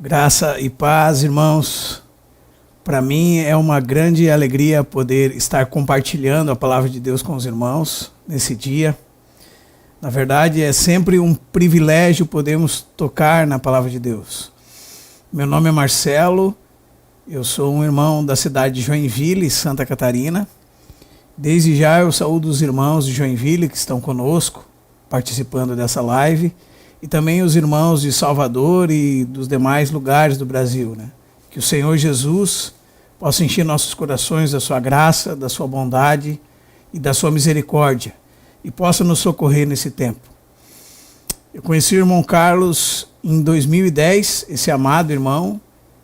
Graça e paz, irmãos. Para mim é uma grande alegria poder estar compartilhando a palavra de Deus com os irmãos nesse dia. Na verdade, é sempre um privilégio podermos tocar na palavra de Deus. Meu nome é Marcelo, eu sou um irmão da cidade de Joinville, Santa Catarina. Desde já eu saúdo os irmãos de Joinville que estão conosco, participando dessa live, e também os irmãos de Salvador e dos demais lugares do Brasil, né? Que o Senhor Jesus possa encher nossos corações da sua graça, da sua bondade e da sua misericórdia, e possa nos socorrer nesse tempo. Eu conheci o irmão Carlos em 2010, esse amado irmão,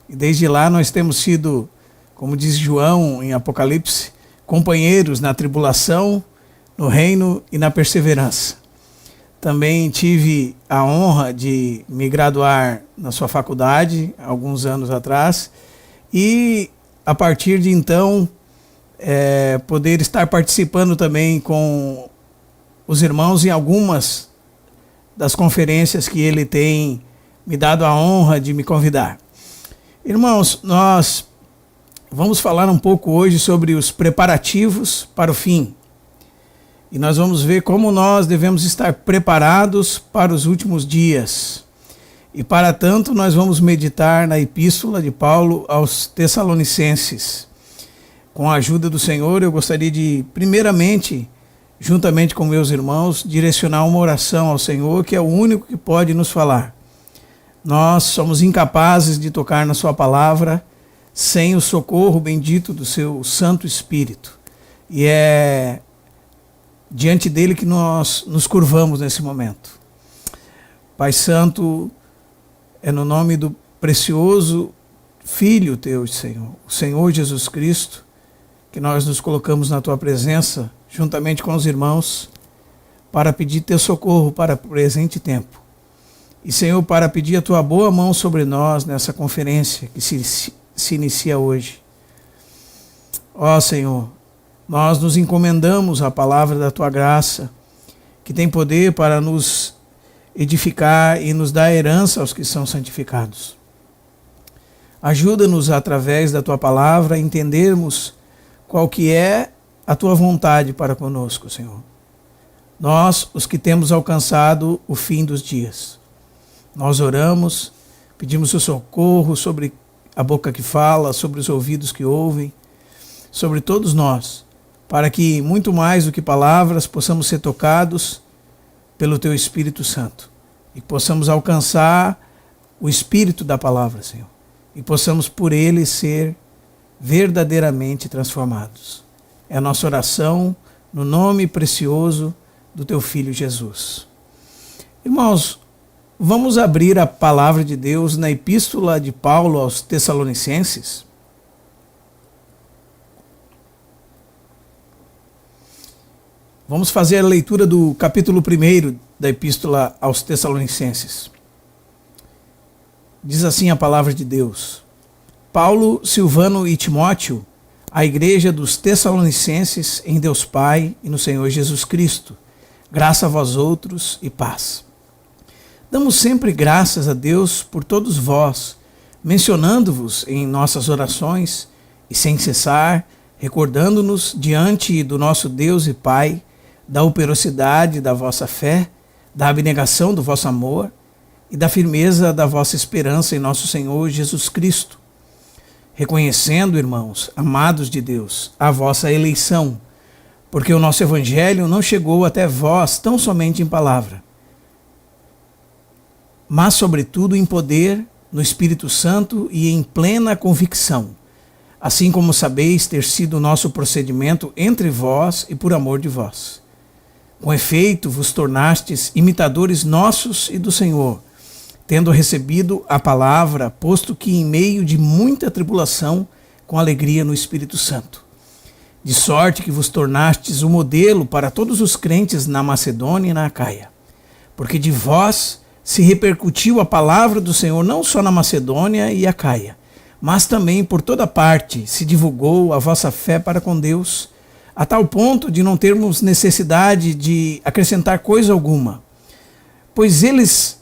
e desde lá nós temos sido, como diz João em Apocalipse, companheiros na tribulação, no reino e na perseverança. Também tive a honra de me graduar na sua faculdade, alguns anos atrás, e a partir de então, poder estar participando também com os irmãos em algumas das conferências que ele tem me dado a honra de me convidar. Irmãos, nós vamos falar um pouco hoje sobre os preparativos para o fim. E nós vamos ver como nós devemos estar preparados para os últimos dias. E para tanto, nós vamos meditar na epístola de Paulo aos Tessalonicenses. Com a ajuda do Senhor, eu gostaria de, primeiramente, juntamente com meus irmãos, direcionar uma oração ao Senhor, que é o único que pode nos falar. Nós somos incapazes de tocar na sua palavra sem o socorro bendito do seu Santo Espírito. E é diante dele que nós nos curvamos nesse momento. Pai Santo, é no nome do precioso Filho teu, Senhor, o Senhor Jesus Cristo, que nós nos colocamos na tua presença, juntamente com os irmãos, para pedir teu socorro para o presente tempo. E, Senhor, para pedir a tua boa mão sobre nós nessa conferência que se inicia hoje. Ó Senhor, nós nos encomendamos à palavra da tua graça, que tem poder para nos edificar e nos dar herança aos que são santificados. Ajuda-nos, através da tua palavra, a entendermos qual que é a tua vontade para conosco, Senhor. Nós, os que temos alcançado o fim dos dias. Nós oramos, pedimos o socorro sobre a boca que fala, sobre os ouvidos que ouvem, sobre todos nós, para que, muito mais do que palavras, possamos ser tocados pelo Teu Espírito Santo e possamos alcançar o Espírito da palavra, Senhor, e possamos por ele ser verdadeiramente transformados. É a nossa oração no nome precioso do Teu Filho Jesus. Irmãos, vamos abrir a palavra de Deus na epístola de Paulo aos Tessalonicenses. Vamos fazer a leitura do capítulo 1 da epístola aos Tessalonicenses. Diz assim a palavra de Deus: Paulo, Silvano e Timóteo, à igreja dos Tessalonicenses, em Deus Pai e no Senhor Jesus Cristo, graça a vós outros e paz. Damos sempre graças a Deus por todos vós, mencionando-vos em nossas orações e sem cessar, recordando-nos diante do nosso Deus e Pai, da operosidade da vossa fé, da abnegação do vosso amor e da firmeza da vossa esperança em nosso Senhor Jesus Cristo. Reconhecendo, irmãos, amados de Deus, a vossa eleição, porque o nosso evangelho não chegou até vós tão somente em palavra, mas sobretudo em poder, no Espírito Santo e em plena convicção, assim como sabeis ter sido o nosso procedimento entre vós e por amor de vós. Com efeito, vos tornastes imitadores nossos e do Senhor, tendo recebido a palavra, posto que em meio de muita tribulação, com alegria no Espírito Santo. De sorte que vos tornastes o modelo para todos os crentes na Macedônia e na Acaia. Porque de vós se repercutiu a palavra do Senhor não só na Macedônia e Acaia, mas também por toda parte se divulgou a vossa fé para com Deus, a tal ponto de não termos necessidade de acrescentar coisa alguma. Pois eles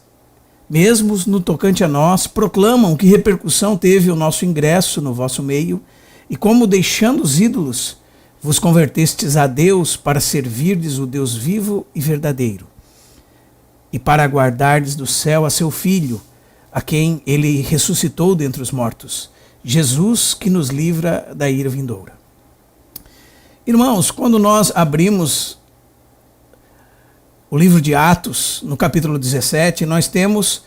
mesmo no tocante a nós, proclamam que repercussão teve o nosso ingresso no vosso meio, e como deixando os ídolos, vos convertestes a Deus para servirdes o Deus vivo e verdadeiro, e para aguardardes do céu a seu Filho, a quem ele ressuscitou dentre os mortos, Jesus, que nos livra da ira vindoura. Irmãos, quando nós abrimos o livro de Atos, no capítulo 17, nós temos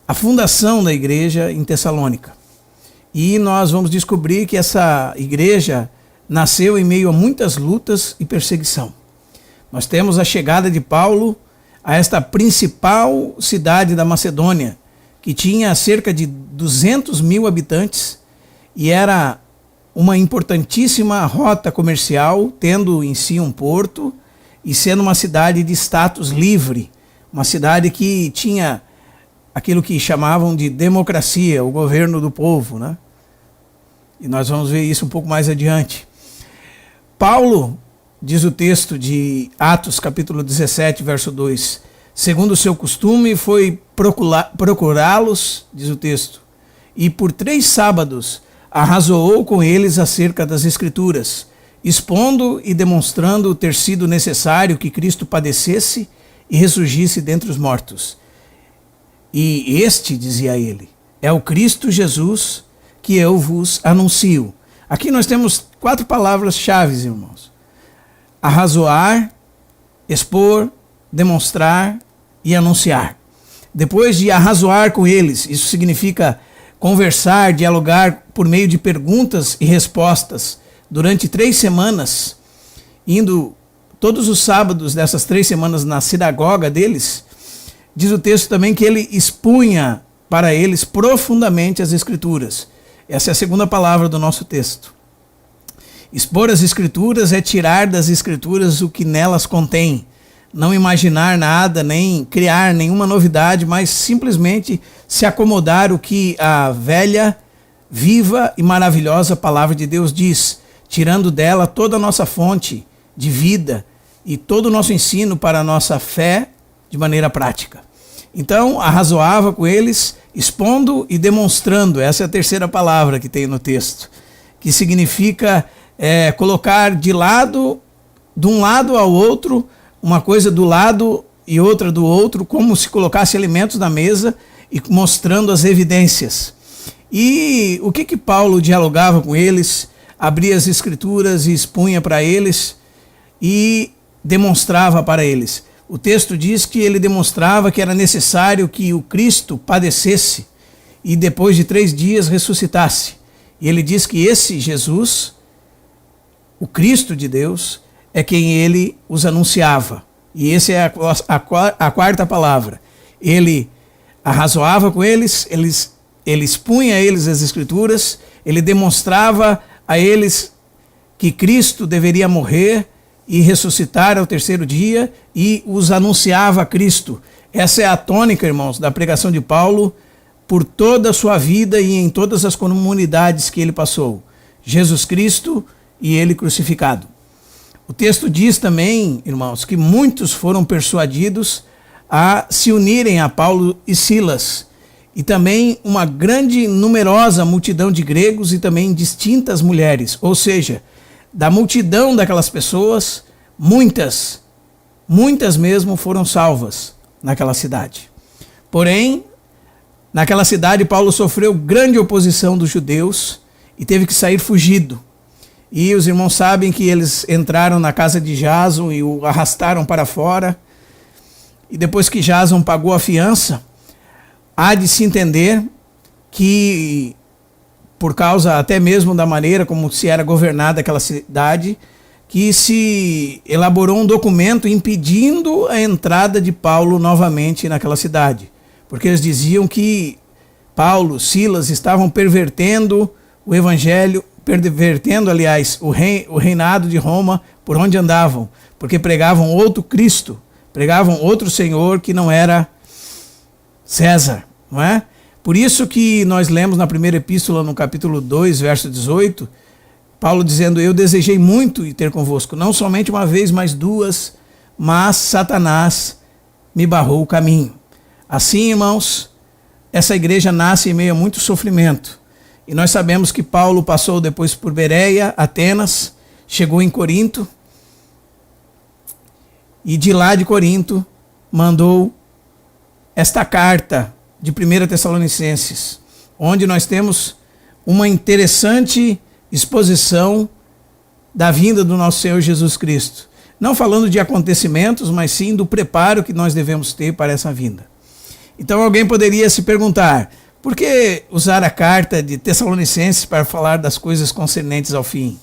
a fundação da igreja em Tessalônica. E nós vamos descobrir que essa igreja nasceu em meio a muitas lutas e perseguição. Nós temos a chegada de Paulo a esta principal cidade da Macedônia, que tinha cerca de 200 mil habitantes e era uma importantíssima rota comercial, tendo em si um porto e sendo uma cidade de status livre, uma cidade que tinha aquilo que chamavam de democracia, o governo do povo, né? E nós vamos ver isso um pouco mais adiante. Paulo, diz o texto de Atos, capítulo 17, verso 2, segundo o seu costume, foi procurá-los, diz o texto, e por 3 sábados arrazoou com eles acerca das Escrituras, expondo e demonstrando ter sido necessário que Cristo padecesse e ressurgisse dentre os mortos. E este, dizia ele, é o Cristo Jesus que eu vos anuncio. Aqui nós temos 4 palavras-chave, irmãos. Arrazoar, expor, demonstrar e anunciar. Depois de arrazoar com eles, isso significa conversar, dialogar por meio de perguntas e respostas durante 3 semanas, indo todos os sábados dessas 3 semanas na sinagoga deles. Diz o texto também que ele expunha para eles profundamente as Escrituras. Essa é a segunda palavra do nosso texto. Expor as Escrituras é tirar das Escrituras o que nelas contém. Não imaginar nada, nem criar nenhuma novidade, mas simplesmente se acomodar o que a velha, viva e maravilhosa palavra de Deus diz, tirando dela toda a nossa fonte de vida e todo o nosso ensino para a nossa fé de maneira prática. Então, arrazoava com eles, expondo e demonstrando. Essa é a terceira palavra que tem no texto, que significa colocar de um lado ao outro, uma coisa do lado e outra do outro, como se colocasse alimentos na mesa e mostrando as evidências. E o que Paulo dialogava com eles, abria as Escrituras e expunha para eles e demonstrava para eles. O texto diz que ele demonstrava que era necessário que o Cristo padecesse e depois de 3 dias ressuscitasse. E ele diz que esse Jesus, o Cristo de Deus, é quem ele os anunciava. E essa é a quarta palavra. Ele arrazoava com eles, ele expunha a eles as Escrituras, ele demonstrava a eles que Cristo deveria morrer e ressuscitar ao 3º dia e os anunciava a Cristo. Essa é a tônica, irmãos, da pregação de Paulo por toda a sua vida e em todas as comunidades que ele passou. Jesus Cristo e ele crucificado. O texto diz também, irmãos, que muitos foram persuadidos a se unirem a Paulo e Silas, e também uma grande, numerosa multidão de gregos e também distintas mulheres. Ou seja, da multidão daquelas pessoas, muitas mesmo foram salvas naquela cidade. Porém, naquela cidade, Paulo sofreu grande oposição dos judeus e teve que sair fugido. E os irmãos sabem que eles entraram na casa de Jason e o arrastaram para fora. E depois que Jason pagou a fiança, há de se entender que, por causa até mesmo da maneira como se era governada aquela cidade, que se elaborou um documento impedindo a entrada de Paulo novamente naquela cidade. Porque eles diziam que Paulo, Silas estavam pervertendo o evangelho, aliás, o reinado de Roma por onde andavam, porque pregavam outro Cristo, pregavam outro Senhor que não era César, não é? Por isso que nós lemos na primeira epístola, no capítulo 2, verso 18, Paulo dizendo, eu desejei muito ir ter convosco, não somente uma vez, mas 2, mas Satanás me barrou o caminho. Assim, irmãos, essa igreja nasce em meio a muito sofrimento. E nós sabemos que Paulo passou depois por Bereia, Atenas, chegou em Corinto, e de lá de Corinto mandou esta carta de 1 Tessalonicenses, onde nós temos uma interessante exposição da vinda do nosso Senhor Jesus Cristo. Não falando de acontecimentos, mas sim do preparo que nós devemos ter para essa vinda. Então alguém poderia se perguntar, por que usar a carta de Tessalonicenses para falar das coisas concernentes ao fim?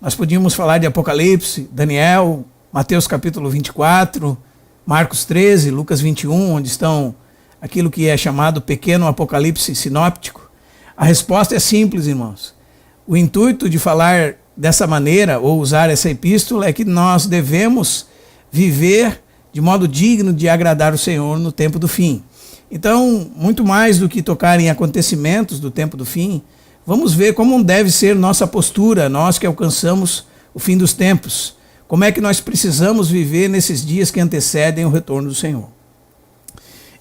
Nós podíamos falar de Apocalipse, Daniel, Mateus capítulo 24, Marcos 13, Lucas 21, onde estão aquilo que é chamado pequeno apocalipse sinóptico. A resposta é simples, irmãos. O intuito de falar dessa maneira, ou usar essa epístola, é que nós devemos viver de modo digno de agradar o Senhor no tempo do fim. Então, muito mais do que tocar em acontecimentos do tempo do fim, vamos ver como deve ser nossa postura, nós que alcançamos o fim dos tempos. Como é que nós precisamos viver nesses dias que antecedem o retorno do Senhor.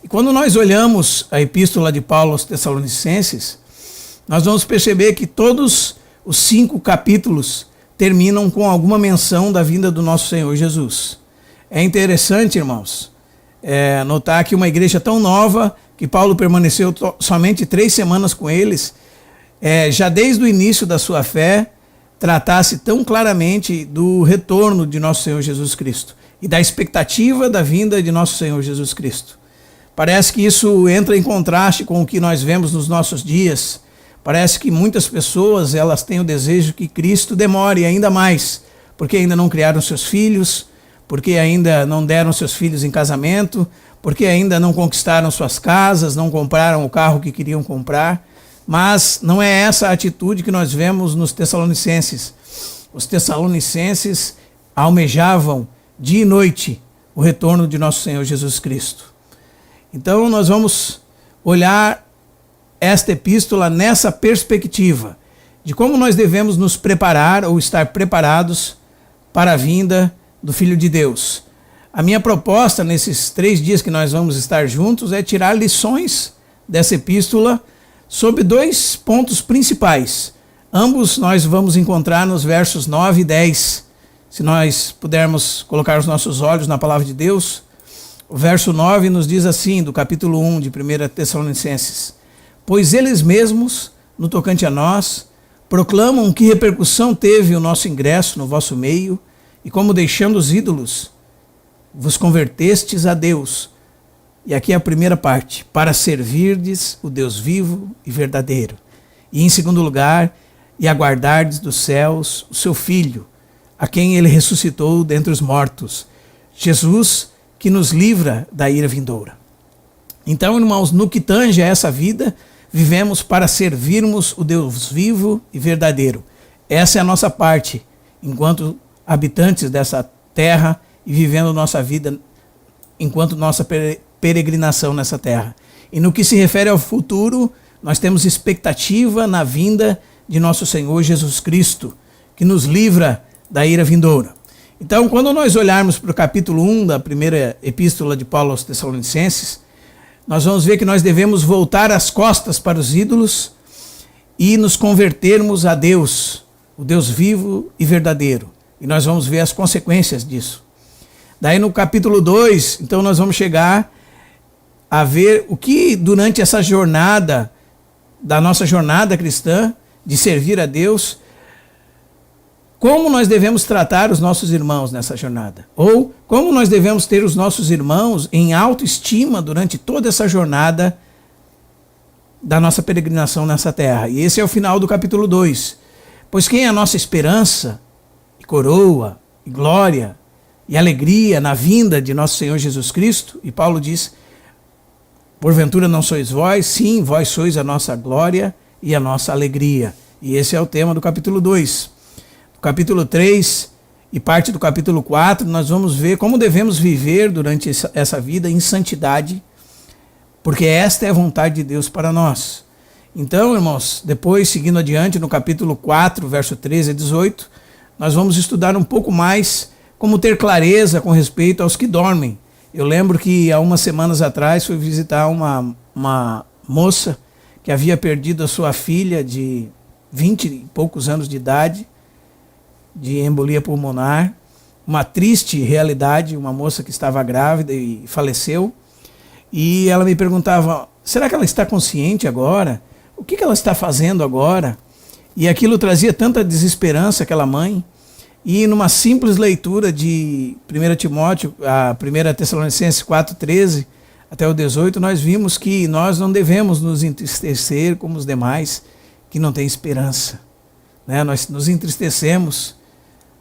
E quando nós olhamos a epístola de Paulo aos Tessalonicenses, nós vamos perceber que todos os 5 capítulos terminam com alguma menção da vinda do nosso Senhor Jesus. É interessante, irmãos, notar que uma igreja tão nova, que Paulo permaneceu somente 3 semanas com eles, já desde o início da sua fé, tratasse tão claramente do retorno de nosso Senhor Jesus Cristo e da expectativa da vinda de nosso Senhor Jesus Cristo. Parece que isso entra em contraste com o que nós vemos nos nossos dias. Parece que muitas pessoas elas têm o desejo que Cristo demore ainda mais, porque ainda não criaram seus filhos, porque ainda não deram seus filhos em casamento, porque ainda não conquistaram suas casas, não compraram o carro que queriam comprar. Mas não é essa a atitude que nós vemos nos Tessalonicenses. Os Tessalonicenses almejavam dia e noite o retorno de nosso Senhor Jesus Cristo. Então nós vamos olhar esta epístola nessa perspectiva de como nós devemos nos preparar ou estar preparados para a vinda do Filho de Deus. A minha proposta nesses 3 dias que nós vamos estar juntos é tirar lições dessa epístola sobre 2 pontos principais. Ambos nós vamos encontrar nos versos 9 e 10. Se nós pudermos colocar os nossos olhos na palavra de Deus, o verso 9 nos diz assim, do capítulo 1 de 1 Tessalonicenses: Pois eles mesmos, no tocante a nós, proclamam que repercussão teve o nosso ingresso no vosso meio, e como deixando os ídolos, vos convertestes a Deus. E aqui é a primeira parte, para servirdes o Deus vivo e verdadeiro. E em segundo lugar, e aguardardes dos céus o seu Filho, a quem ele ressuscitou dentre os mortos, Jesus, que nos livra da ira vindoura. Então, irmãos, no que tange a essa vida, vivemos para servirmos o Deus vivo e verdadeiro. Essa é a nossa parte, enquanto habitantes dessa terra e vivendo nossa vida enquanto nossa peregrinação nessa terra. E no que se refere ao futuro, nós temos expectativa na vinda de nosso Senhor Jesus Cristo, que nos livra da ira vindoura. Então, quando nós olharmos para o capítulo 1 da primeira epístola de Paulo aos Tessalonicenses, nós vamos ver que nós devemos voltar as costas para os ídolos e nos convertermos a Deus, o Deus vivo e verdadeiro. E nós vamos ver as consequências disso. Daí no capítulo 2, então nós vamos chegar a ver o que durante essa jornada, da nossa jornada cristã, de servir a Deus, como nós devemos tratar os nossos irmãos nessa jornada. Ou como nós devemos ter os nossos irmãos em autoestima durante toda essa jornada da nossa peregrinação nessa terra. E esse é o final do capítulo 2. Pois quem é a nossa esperança, e coroa, e glória, e alegria na vinda de nosso Senhor Jesus Cristo? E Paulo diz: porventura não sois vós? Sim, vós sois a nossa glória e a nossa alegria. E esse é o tema do capítulo 2. No capítulo 3 e parte do capítulo 4, nós vamos ver como devemos viver durante essa vida em santidade, porque esta é a vontade de Deus para nós. Então, irmãos, depois, seguindo adiante, no capítulo 4, verso 13 a 18, nós vamos estudar um pouco mais como ter clareza com respeito aos que dormem. Eu lembro que há umas semanas atrás fui visitar uma moça que havia perdido a sua filha de 20 e poucos anos de idade, de embolia pulmonar, uma triste realidade, uma moça que estava grávida e faleceu, e ela me perguntava, será que ela está consciente agora? O que ela está fazendo agora? E aquilo trazia tanta desesperança àquela mãe, e numa simples leitura de 1 Timóteo, a 1 Tessalonicenses 4,13 até o 18, nós vimos que nós não devemos nos entristecer como os demais que não têm esperança, né? Nós nos entristecemos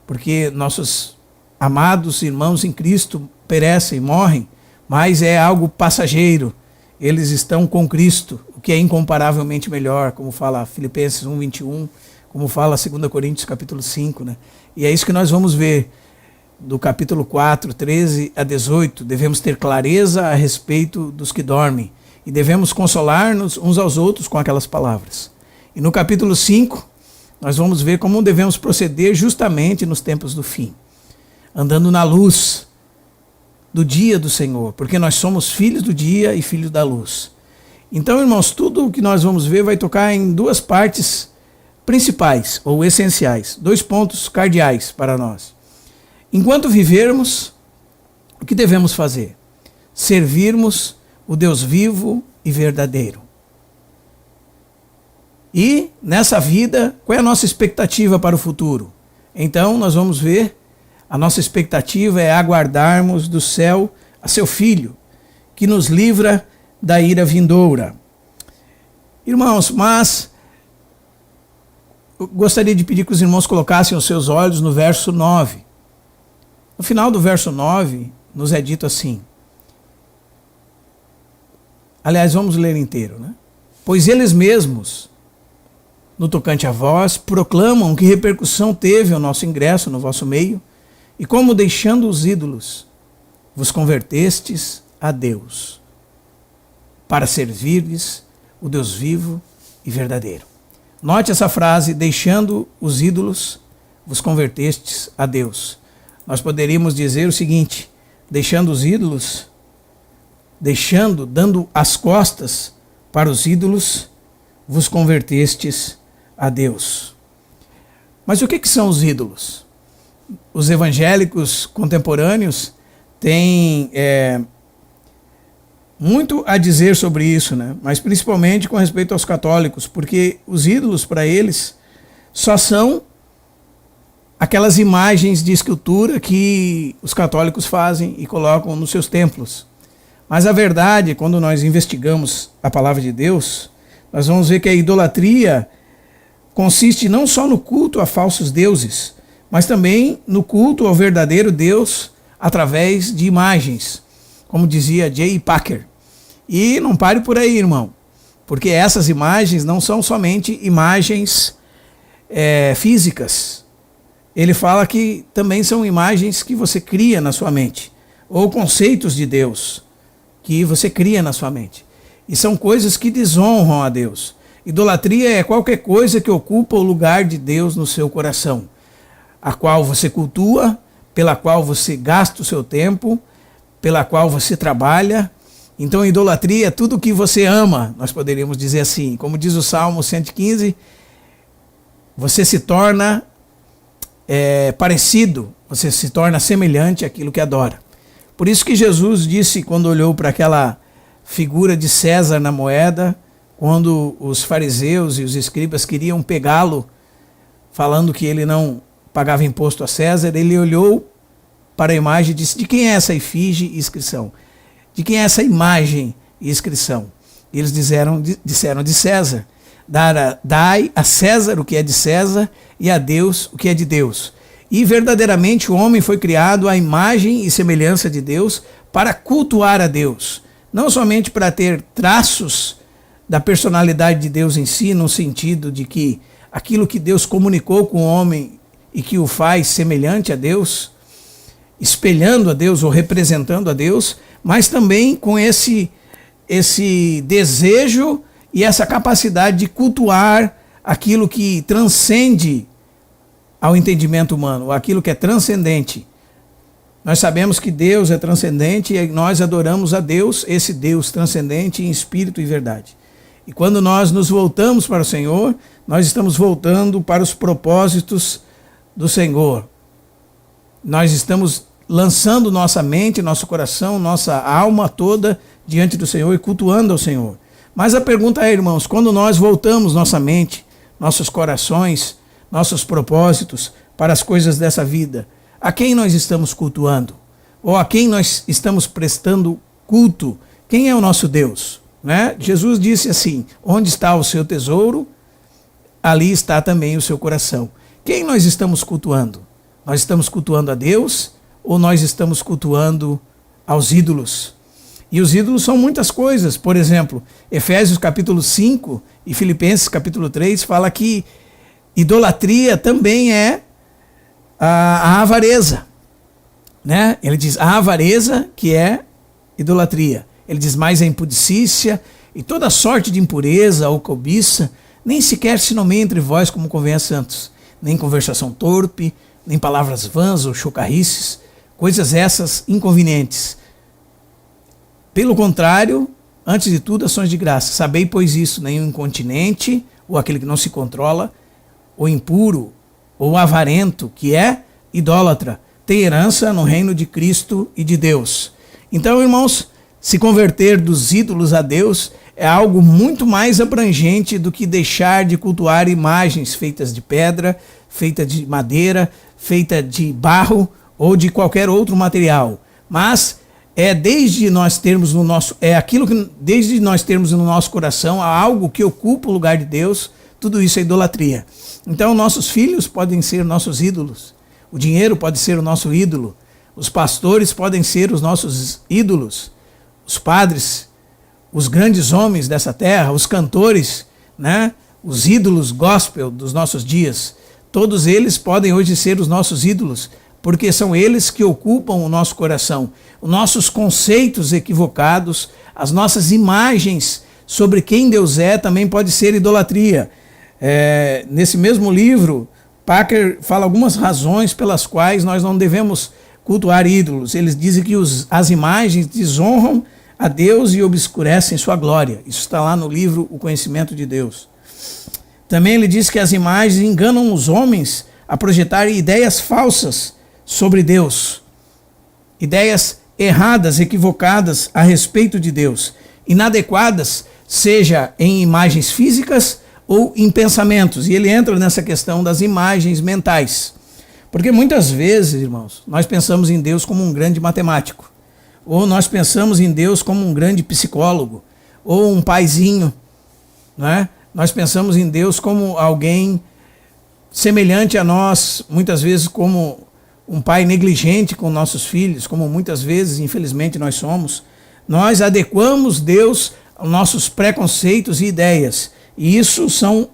porque nossos amados irmãos em Cristo perecem, morrem, mas é algo passageiro. Eles estão com Cristo, o que é incomparavelmente melhor, como fala Filipenses 1:21, como fala 2 Coríntios capítulo 5, né? E é isso que nós vamos ver do capítulo 4, 13 a 18. Devemos ter clareza a respeito dos que dormem e devemos consolar-nos uns aos outros com aquelas palavras. E no capítulo 5, nós vamos ver como devemos proceder justamente nos tempos do fim, andando na luz do dia do Senhor, porque nós somos filhos do dia e filhos da luz. Então, irmãos, tudo o que nós vamos ver vai tocar em duas partes principais ou essenciais, dois pontos cardeais para nós. Enquanto vivermos, o que devemos fazer? Servirmos o Deus vivo e verdadeiro. E nessa vida, qual é a nossa expectativa para o futuro? Então, nós vamos ver, a nossa expectativa é aguardarmos do céu a seu Filho, que nos livra da ira vindoura. Irmãos, mas eu gostaria de pedir que os irmãos colocassem os seus olhos no verso 9. No final do verso 9, nos é dito assim. Aliás, vamos ler inteiro, né? Pois eles mesmos, no tocante a vós, proclamam que repercussão teve o nosso ingresso no vosso meio, e como deixando os ídolos, vos convertestes a Deus, para servirdes o Deus vivo e verdadeiro. Note essa frase, deixando os ídolos, vos convertestes a Deus. Nós poderíamos dizer o seguinte, deixando os ídolos, dando as costas para os ídolos, vos convertestes a Deus. Mas o que são os ídolos? Os evangélicos contemporâneos têm muito a dizer sobre isso, né? Mas principalmente com respeito aos católicos, porque os ídolos para eles só são aquelas imagens de escultura que os católicos fazem e colocam nos seus templos. Mas a verdade, quando nós investigamos a palavra de Deus, nós vamos ver que a idolatria consiste não só no culto a falsos deuses, mas também no culto ao verdadeiro Deus através de imagens, como dizia J. Packer. E não pare por aí, irmão, porque essas imagens não são somente imagens físicas. Ele fala que também são imagens que você cria na sua mente, ou conceitos de Deus que você cria na sua mente. E são coisas que desonram a Deus. Idolatria é qualquer coisa que ocupa o lugar de Deus no seu coração, a qual você cultua, pela qual você gasta o seu tempo, pela qual você trabalha. Então, idolatria é tudo que você ama, nós poderíamos dizer assim. Como diz o Salmo 115, você se torna parecido, você se torna semelhante àquilo que adora. Por isso que Jesus disse, quando olhou para aquela figura de César na moeda, quando os fariseus e os escribas queriam pegá-lo, falando que ele não pagava imposto a César, ele olhou para a imagem e disse, de quem é essa efígie e inscrição? De quem é essa imagem e inscrição? E eles disseram de César. Dai a César o que é de César e a Deus o que é de Deus. E verdadeiramente o homem foi criado à imagem e semelhança de Deus para cultuar a Deus. Não somente para ter traços da personalidade de Deus em si, no sentido de que aquilo que Deus comunicou com o homem e que o faz semelhante a Deus, espelhando a Deus ou representando a Deus, mas também com esse desejo e essa capacidade de cultuar aquilo que transcende ao entendimento humano, aquilo que é transcendente. Nós sabemos que Deus é transcendente e nós adoramos a Deus, esse Deus transcendente em espírito e verdade. E quando nós nos voltamos para o Senhor, nós estamos voltando para os propósitos do Senhor. Nós estamos lançando nossa mente, nosso coração, nossa alma toda diante do Senhor e cultuando ao Senhor. Mas a pergunta é, irmãos, quando nós voltamos nossa mente, nossos corações, nossos propósitos para as coisas dessa vida, a quem nós estamos cultuando? Ou a quem nós estamos prestando culto? Quem é o nosso Deus? Né? Jesus disse assim, onde está o seu tesouro, ali está também o seu coração. Quem nós estamos cultuando? Nós estamos cultuando a Deus ou nós estamos cultuando aos ídolos? E os ídolos são muitas coisas. Por exemplo, Efésios capítulo 5 e Filipenses capítulo 3 fala que idolatria também é a avareza. Né? Ele diz a avareza que é idolatria. Ele diz mais a impudicícia e toda sorte de impureza ou cobiça, nem sequer se nomeia entre vós como convém a santos, nem conversação torpe, nem palavras vãs ou chocarrices, coisas essas inconvenientes. Pelo contrário, antes de tudo, ações de graça. Sabei, pois isso, nenhum incontinente, ou aquele que não se controla, ou impuro, ou avarento, que é idólatra, tem herança no reino de Cristo e de Deus. Então, irmãos, se converter dos ídolos a Deus é algo muito mais abrangente do que deixar de cultuar imagens feitas de pedra, feita de madeira, feita de barro ou de qualquer outro material. Mas desde nós termos no nosso coração algo que ocupa o lugar de Deus, tudo isso é idolatria. Então nossos filhos podem ser nossos ídolos, o dinheiro pode ser o nosso ídolo, os pastores podem ser os nossos ídolos, os padres, os grandes homens dessa terra, os cantores, né? Os ídolos gospel dos nossos dias, todos eles podem hoje ser os nossos ídolos, porque são eles que ocupam o nosso coração. Os nossos conceitos equivocados, as nossas imagens sobre quem Deus é, também pode ser idolatria. Nesse mesmo livro, Packer fala algumas razões pelas quais nós não devemos cultuar ídolos. Eles dizem que as imagens desonram a Deus e obscurecem sua glória. Isso está lá no livro O Conhecimento de Deus. Também ele diz que as imagens enganam os homens a projetar ideias falsas sobre Deus, ideias erradas, equivocadas a respeito de Deus, inadequadas, seja em imagens físicas ou em pensamentos. E ele entra nessa questão das imagens mentais. Porque muitas vezes, irmãos, nós pensamos em Deus como um grande matemático, ou nós pensamos em Deus como um grande psicólogo, ou um paizinho, né? Nós pensamos em Deus como alguém semelhante a nós, muitas vezes como um pai negligente com nossos filhos, como muitas vezes, infelizmente, nós somos. Nós adequamos Deus aos nossos preconceitos e ideias. E isso são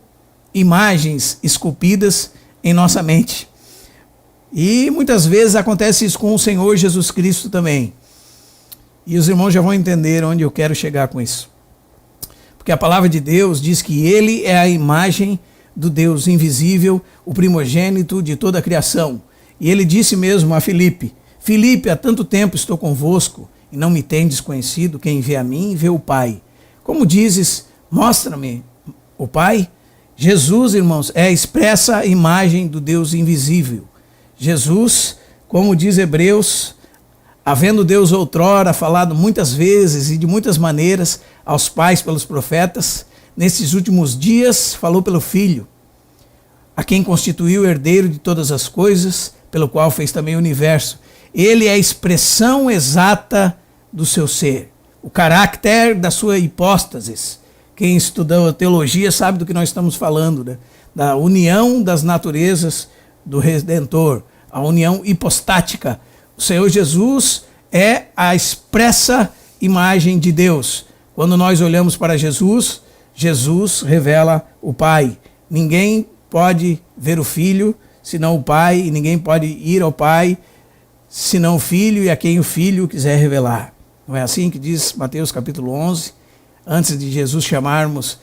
imagens esculpidas em nossa mente. E muitas vezes acontece isso com o Senhor Jesus Cristo também. E os irmãos já vão entender onde eu quero chegar com isso. Porque a palavra de Deus diz que Ele é a imagem do Deus invisível, o primogênito de toda a criação. E Ele disse mesmo a Filipe, Filipe, há tanto tempo estou convosco e não me tendes conhecido, quem vê a mim vê o Pai. Como dizes, mostra-me o Pai. Jesus, irmãos, é a expressa imagem do Deus invisível. Jesus, como diz Hebreus, havendo Deus outrora falado muitas vezes e de muitas maneiras aos pais pelos profetas, nesses últimos dias falou pelo Filho, a quem constituiu o herdeiro de todas as coisas, pelo qual fez também o universo. Ele é a expressão exata do seu ser, o caráter da sua hipóstasis. Quem estudou a teologia sabe do que nós estamos falando, né? Da união das naturezas do Redentor, a união hipostática. O Senhor Jesus é a expressa imagem de Deus. Quando nós olhamos para Jesus, Jesus revela o Pai. Ninguém pode ver o Filho senão o Pai, e ninguém pode ir ao Pai senão o Filho e a quem o Filho quiser revelar. Não é assim que diz Mateus capítulo 11? Antes de Jesus chamarmos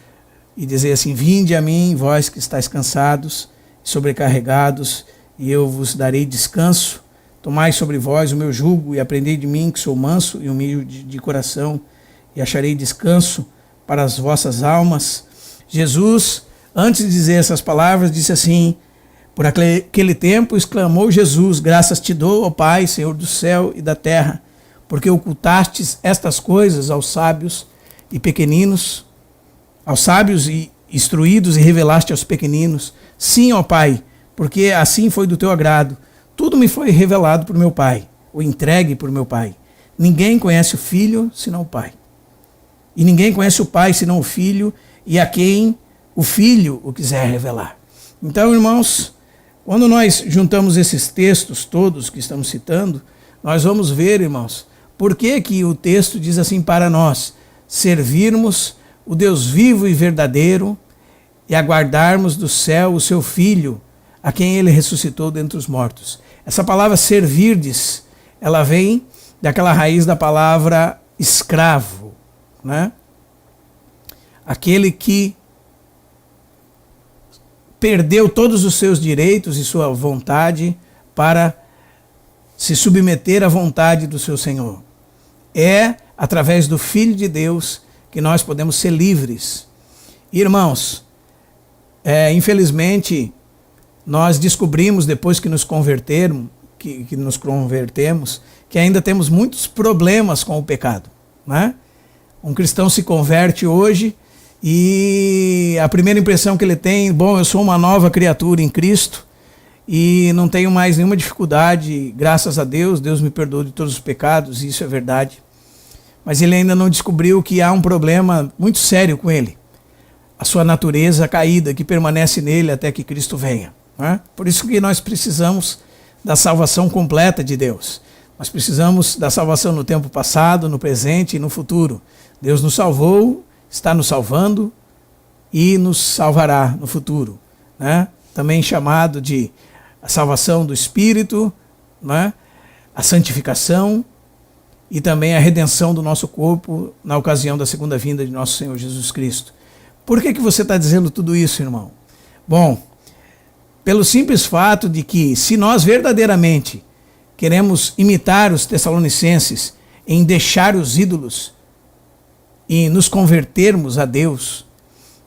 e dizer assim, vinde a mim, vós que estáis cansados, sobrecarregados, e eu vos darei descanso. Tomai sobre vós o meu jugo e aprendei de mim, que sou manso e humilde de coração, e acharei descanso para as vossas almas. Jesus, antes de dizer essas palavras, disse assim: por aquele tempo exclamou Jesus: graças te dou, ó Pai, Senhor do céu e da terra, porque ocultastes estas coisas aos sábios e pequeninos, aos sábios e instruídos, e revelaste aos pequeninos. Sim, ó Pai, porque assim foi do teu agrado. Tudo me foi revelado por meu Pai, ou entregue por meu Pai. Ninguém conhece o Filho senão o Pai. E ninguém conhece o Pai senão o Filho, e a quem o Filho o quiser revelar. Então, irmãos, quando nós juntamos esses textos todos que estamos citando, nós vamos ver, irmãos, por que o texto diz assim: para nós servirmos o Deus vivo e verdadeiro e aguardarmos do céu o seu Filho, a quem ele ressuscitou dentre os mortos. Essa palavra servirdes, ela vem daquela raiz da palavra escravo, né? Aquele que perdeu todos os seus direitos e sua vontade para se submeter à vontade do seu Senhor. É através do Filho de Deus que nós podemos ser livres. Irmãos, infelizmente, nós descobrimos depois que nos convertemos, que ainda temos muitos problemas com o pecado, né? Um cristão se converte hoje e a primeira impressão que ele tem: bom, eu sou uma nova criatura em Cristo e não tenho mais nenhuma dificuldade, graças a Deus, Deus me perdoou de todos os pecados, isso é verdade. Mas ele ainda não descobriu que há um problema muito sério com ele, a sua natureza caída que permanece nele até que Cristo venha, né? Por isso que nós precisamos da salvação completa de Deus. Nós precisamos da salvação no tempo passado, no presente e no futuro. Deus nos salvou, está nos salvando e nos salvará no futuro, né? Também chamado de a salvação do Espírito, né? A santificação e também a redenção do nosso corpo na ocasião da segunda vinda de nosso Senhor Jesus Cristo. Por que você está dizendo tudo isso, irmão? Bom, pelo simples fato de que, se nós verdadeiramente queremos imitar os Tessalonicenses em deixar os ídolos e nos convertermos a Deus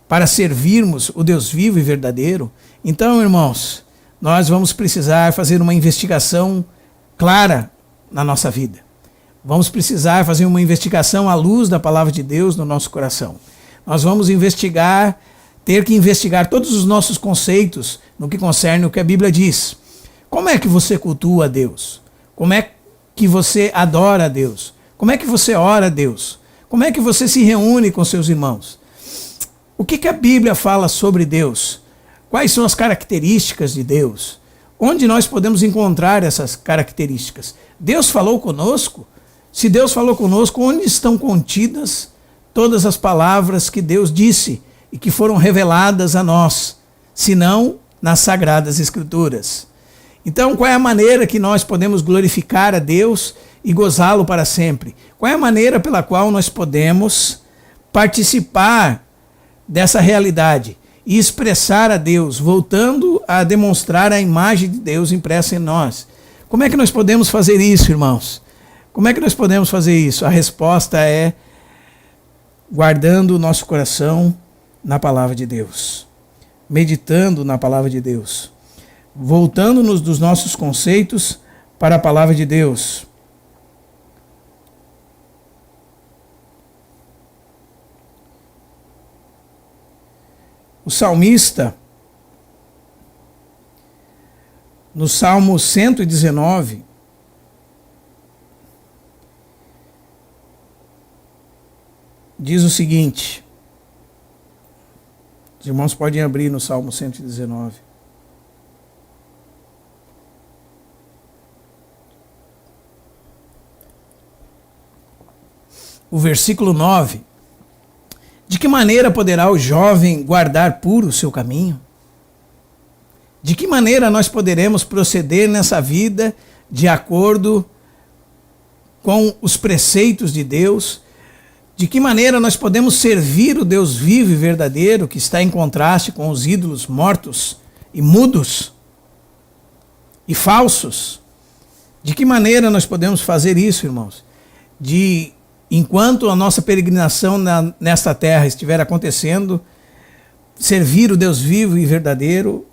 para servirmos o Deus vivo e verdadeiro, então, irmãos, nós vamos precisar fazer uma investigação clara na nossa vida. Vamos precisar fazer uma investigação à luz da palavra de Deus no nosso coração. Nós vamos ter que investigar todos os nossos conceitos no que concerne o que a Bíblia diz. Como é que você cultua a Deus? Como é que você adora a Deus? Como é que você ora a Deus? Como é que você se reúne com seus irmãos? O que a Bíblia fala sobre Deus? Quais são as características de Deus? Onde nós podemos encontrar essas características? Deus falou conosco? Se Deus falou conosco, onde estão contidas todas as palavras que Deus disse e que foram reveladas a nós, senão nas Sagradas Escrituras? Então, qual é a maneira que nós podemos glorificar a Deus e gozá-lo para sempre? Qual é a maneira pela qual nós podemos participar dessa realidade e expressar a Deus, voltando a demonstrar a imagem de Deus impressa em nós? Como é que nós podemos fazer isso, irmãos? Como é que nós podemos fazer isso? A resposta é guardando o nosso coração na palavra de Deus, meditando na palavra de Deus, voltando-nos dos nossos conceitos para a palavra de Deus. O salmista, no Salmo 119, diz o seguinte, os irmãos podem abrir no Salmo 119. O versículo 9. De que maneira poderá o jovem guardar puro o seu caminho? De que maneira nós poderemos proceder nessa vida de acordo com os preceitos de Deus? De que maneira nós podemos servir o Deus vivo e verdadeiro, que está em contraste com os ídolos mortos e mudos e falsos? De que maneira nós podemos fazer isso, irmãos? De enquanto a nossa peregrinação nesta terra estiver acontecendo, servir o Deus vivo e verdadeiro,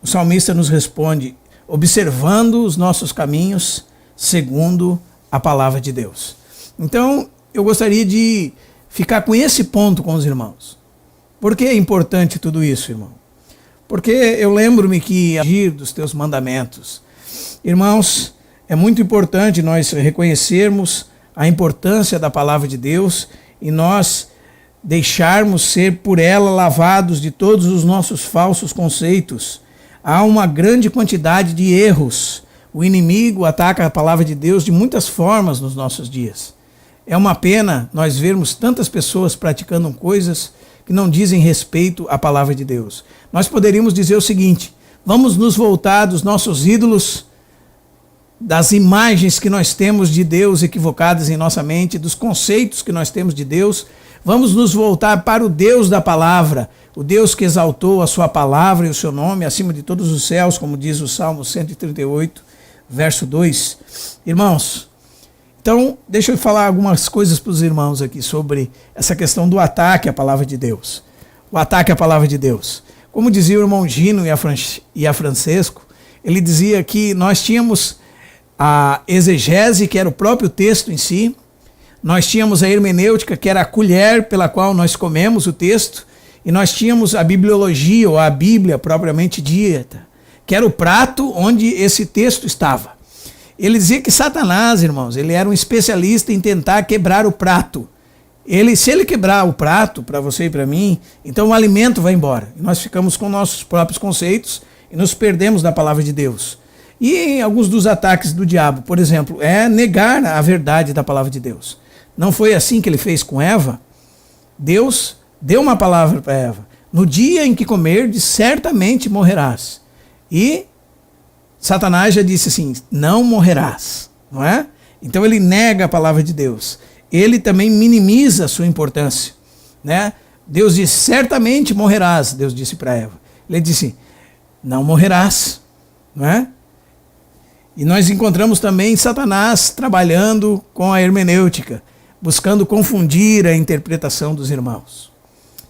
o salmista nos responde, observando os nossos caminhos segundo a palavra de Deus. Então, eu gostaria de ficar com esse ponto com os irmãos. Por que é importante tudo isso, irmão? Porque eu lembro-me que agir dos teus mandamentos. Irmãos, é muito importante nós reconhecermos a importância da palavra de Deus e nós deixarmos ser por ela lavados de todos os nossos falsos conceitos. Há uma grande quantidade de erros. O inimigo ataca a palavra de Deus de muitas formas nos nossos dias. É uma pena nós vermos tantas pessoas praticando coisas que não dizem respeito à palavra de Deus. Nós poderíamos dizer o seguinte: vamos nos voltar dos nossos ídolos, das imagens que nós temos de Deus equivocadas em nossa mente, dos conceitos que nós temos de Deus. Vamos nos voltar para o Deus da palavra, o Deus que exaltou a sua palavra e o seu nome acima de todos os céus, como diz o Salmo 138, verso 2. Irmãos, então deixa eu falar algumas coisas para os irmãos aqui sobre essa questão do ataque à palavra de Deus. O ataque à palavra de Deus. Como dizia o irmão Gino e a Francesco, ele dizia que nós tínhamos a exegese, que era o próprio texto em si. Nós tínhamos a hermenêutica, que era a colher pela qual nós comemos o texto. E nós tínhamos a bibliologia, ou a Bíblia propriamente dita, que era o prato onde esse texto estava. Ele dizia que Satanás, irmãos, ele era um especialista em tentar quebrar o prato. Se ele quebrar o prato, para você e para mim, então o alimento vai embora. E nós ficamos com nossos próprios conceitos e nos perdemos da palavra de Deus. E alguns dos ataques do diabo, por exemplo, é negar a verdade da palavra de Deus. Não foi assim que ele fez com Eva? Deus deu uma palavra para Eva. No dia em que comerdes, certamente morrerás. E Satanás já disse assim, não morrerás, não é? Então ele nega a palavra de Deus. Ele também minimiza a sua importância, né? Deus disse, certamente morrerás, Deus disse para Eva. Ele disse, não morrerás, não é? E nós encontramos também Satanás trabalhando com a hermenêutica, buscando confundir a interpretação dos irmãos.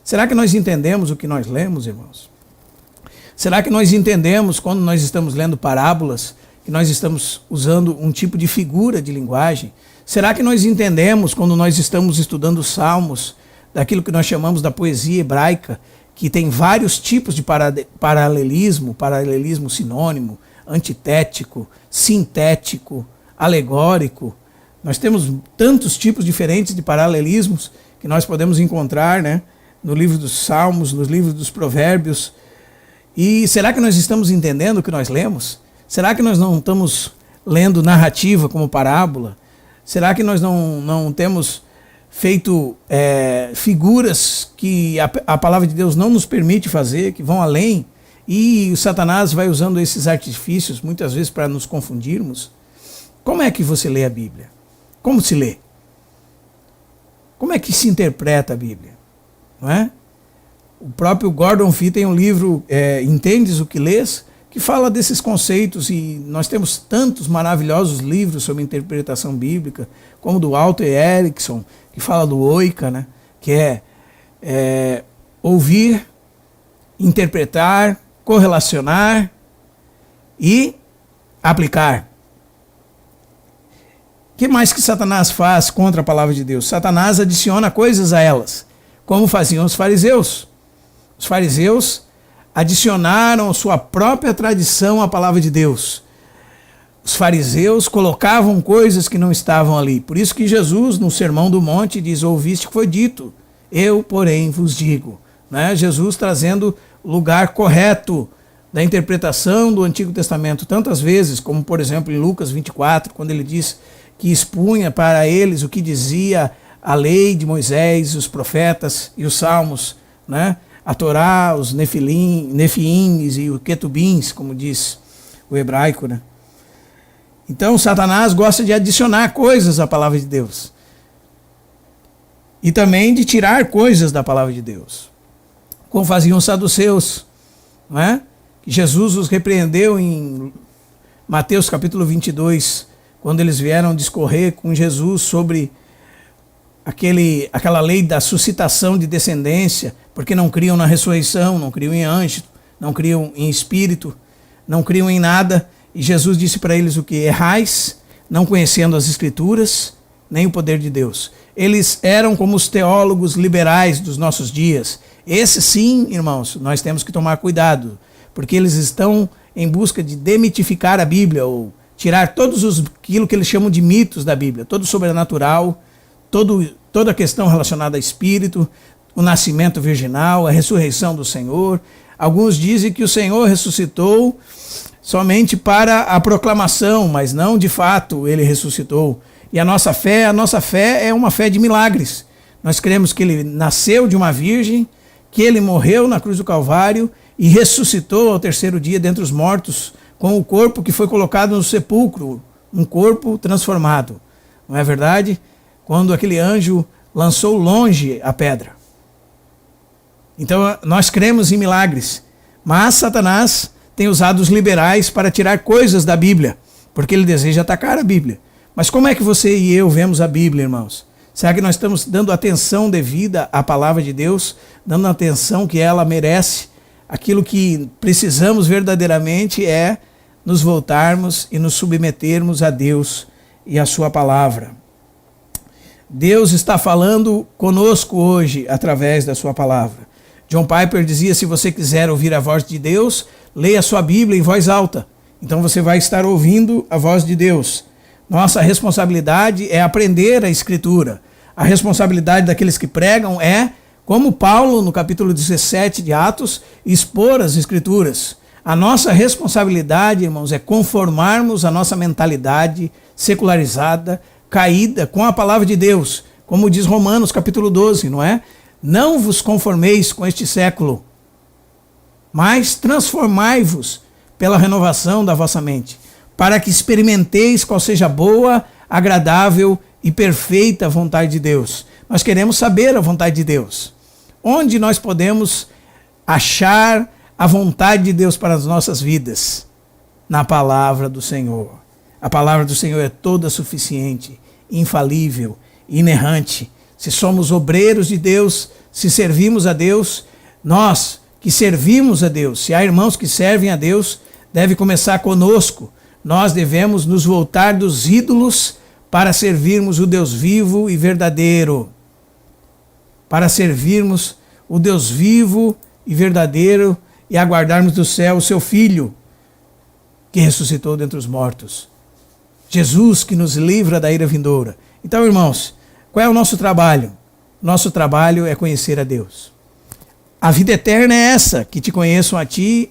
Será que nós entendemos o que nós lemos, irmãos? Será que nós entendemos quando nós estamos lendo parábolas, que nós estamos usando um tipo de figura de linguagem? Será que nós entendemos quando nós estamos estudando salmos, daquilo que nós chamamos da poesia hebraica, que tem vários tipos de paralelismo sinônimo, antitético, sintético, alegórico? Nós temos tantos tipos diferentes de paralelismos que nós podemos encontrar, né, no livro dos Salmos, no livro dos Provérbios. E será que nós estamos entendendo o que nós lemos? Será que nós não estamos lendo narrativa como parábola? Será que nós não temos feito figuras que a palavra de Deus não nos permite fazer, que vão além? E o Satanás vai usando esses artifícios muitas vezes para nos confundirmos? Como é que você lê a Bíblia? Como se lê? Como é que se interpreta a Bíblia? Não é? O próprio Gordon Fee tem um livro, Entendes o que Lês?, que fala desses conceitos, e nós temos tantos maravilhosos livros sobre interpretação bíblica, como do Walter Erickson, que fala do oika, né? Que é ouvir, interpretar, correlacionar e aplicar. O que mais que Satanás faz contra a palavra de Deus? Satanás adiciona coisas a elas, como faziam os fariseus. Os fariseus adicionaram sua própria tradição à palavra de Deus. Os fariseus colocavam coisas que não estavam ali. Por isso que Jesus, no Sermão do Monte, diz, ouviste que foi dito, eu, porém, vos digo. Né? Jesus trazendo o lugar correto da interpretação do Antigo Testamento tantas vezes, como por exemplo em Lucas 24, quando ele diz que expunha para eles o que dizia a lei de Moisés, os profetas e os salmos, né? A Torá, os nefiins e os ketubins, como diz o hebraico, né? Então Satanás gosta de adicionar coisas à palavra de Deus e também de tirar coisas da palavra de Deus, como faziam os saduceus, não é? Jesus os repreendeu em Mateus capítulo 22, quando eles vieram discorrer com Jesus sobre aquela lei da suscitação de descendência, porque não criam na ressurreição, não criam em anjo, não criam em espírito, não criam em nada. E Jesus disse para eles o que? Errais, não conhecendo as Escrituras, nem o poder de Deus. Eles eram como os teólogos liberais dos nossos dias. Esses sim, irmãos, nós temos que tomar cuidado, porque eles estão em busca de demitificar a Bíblia, ou tirar aquilo que eles chamam de mitos da Bíblia, todo o sobrenatural, toda a questão relacionada a espírito, o nascimento virginal, a ressurreição do Senhor. Alguns dizem que o Senhor ressuscitou somente para a proclamação, mas não de fato ele ressuscitou. E a nossa fé é uma fé de milagres. Nós cremos que ele nasceu de uma virgem, que ele morreu na cruz do Calvário e ressuscitou ao terceiro dia dentre os mortos, com o corpo que foi colocado no sepulcro, um corpo transformado. Não é verdade? Quando aquele anjo lançou longe a pedra. Então nós cremos em milagres, mas Satanás tem usado os liberais para tirar coisas da Bíblia, porque ele deseja atacar a Bíblia. Mas como é que você e eu vemos a Bíblia, irmãos? Será que nós estamos dando atenção devida à palavra de Deus, dando a atenção que ela merece? Aquilo que precisamos verdadeiramente é nos voltarmos e nos submetermos a Deus e a sua palavra. Deus está falando conosco hoje através da sua palavra. John Piper dizia: se você quiser ouvir a voz de Deus, leia a sua Bíblia em voz alta. Então você vai estar ouvindo a voz de Deus. Nossa responsabilidade é aprender a Escritura. A responsabilidade daqueles que pregam é, como Paulo, no capítulo 17 de Atos, expor as Escrituras. A nossa responsabilidade, irmãos, é conformarmos a nossa mentalidade secularizada, caída, com a palavra de Deus. Como diz Romanos capítulo 12, não é? Não vos conformeis com este século, mas transformai-vos pela renovação da vossa mente, para que experimenteis qual seja a boa, agradável e perfeita vontade de Deus. Nós queremos saber a vontade de Deus. Onde nós podemos achar a vontade de Deus para as nossas vidas? Na palavra do Senhor. A palavra do Senhor é toda suficiente, infalível, inerrante. Se somos obreiros de Deus, se servimos a Deus, nós que servimos a Deus, se há irmãos que servem a Deus, deve começar conosco. Nós devemos nos voltar dos ídolos para servirmos o Deus vivo e verdadeiro. Para servirmos o Deus vivo e verdadeiro e aguardarmos do céu o seu Filho, que ressuscitou dentre os mortos. Jesus, que nos livra da ira vindoura. Então, irmãos, qual é o nosso trabalho? Nosso trabalho é conhecer a Deus. A vida eterna é essa, que te conheçam a ti,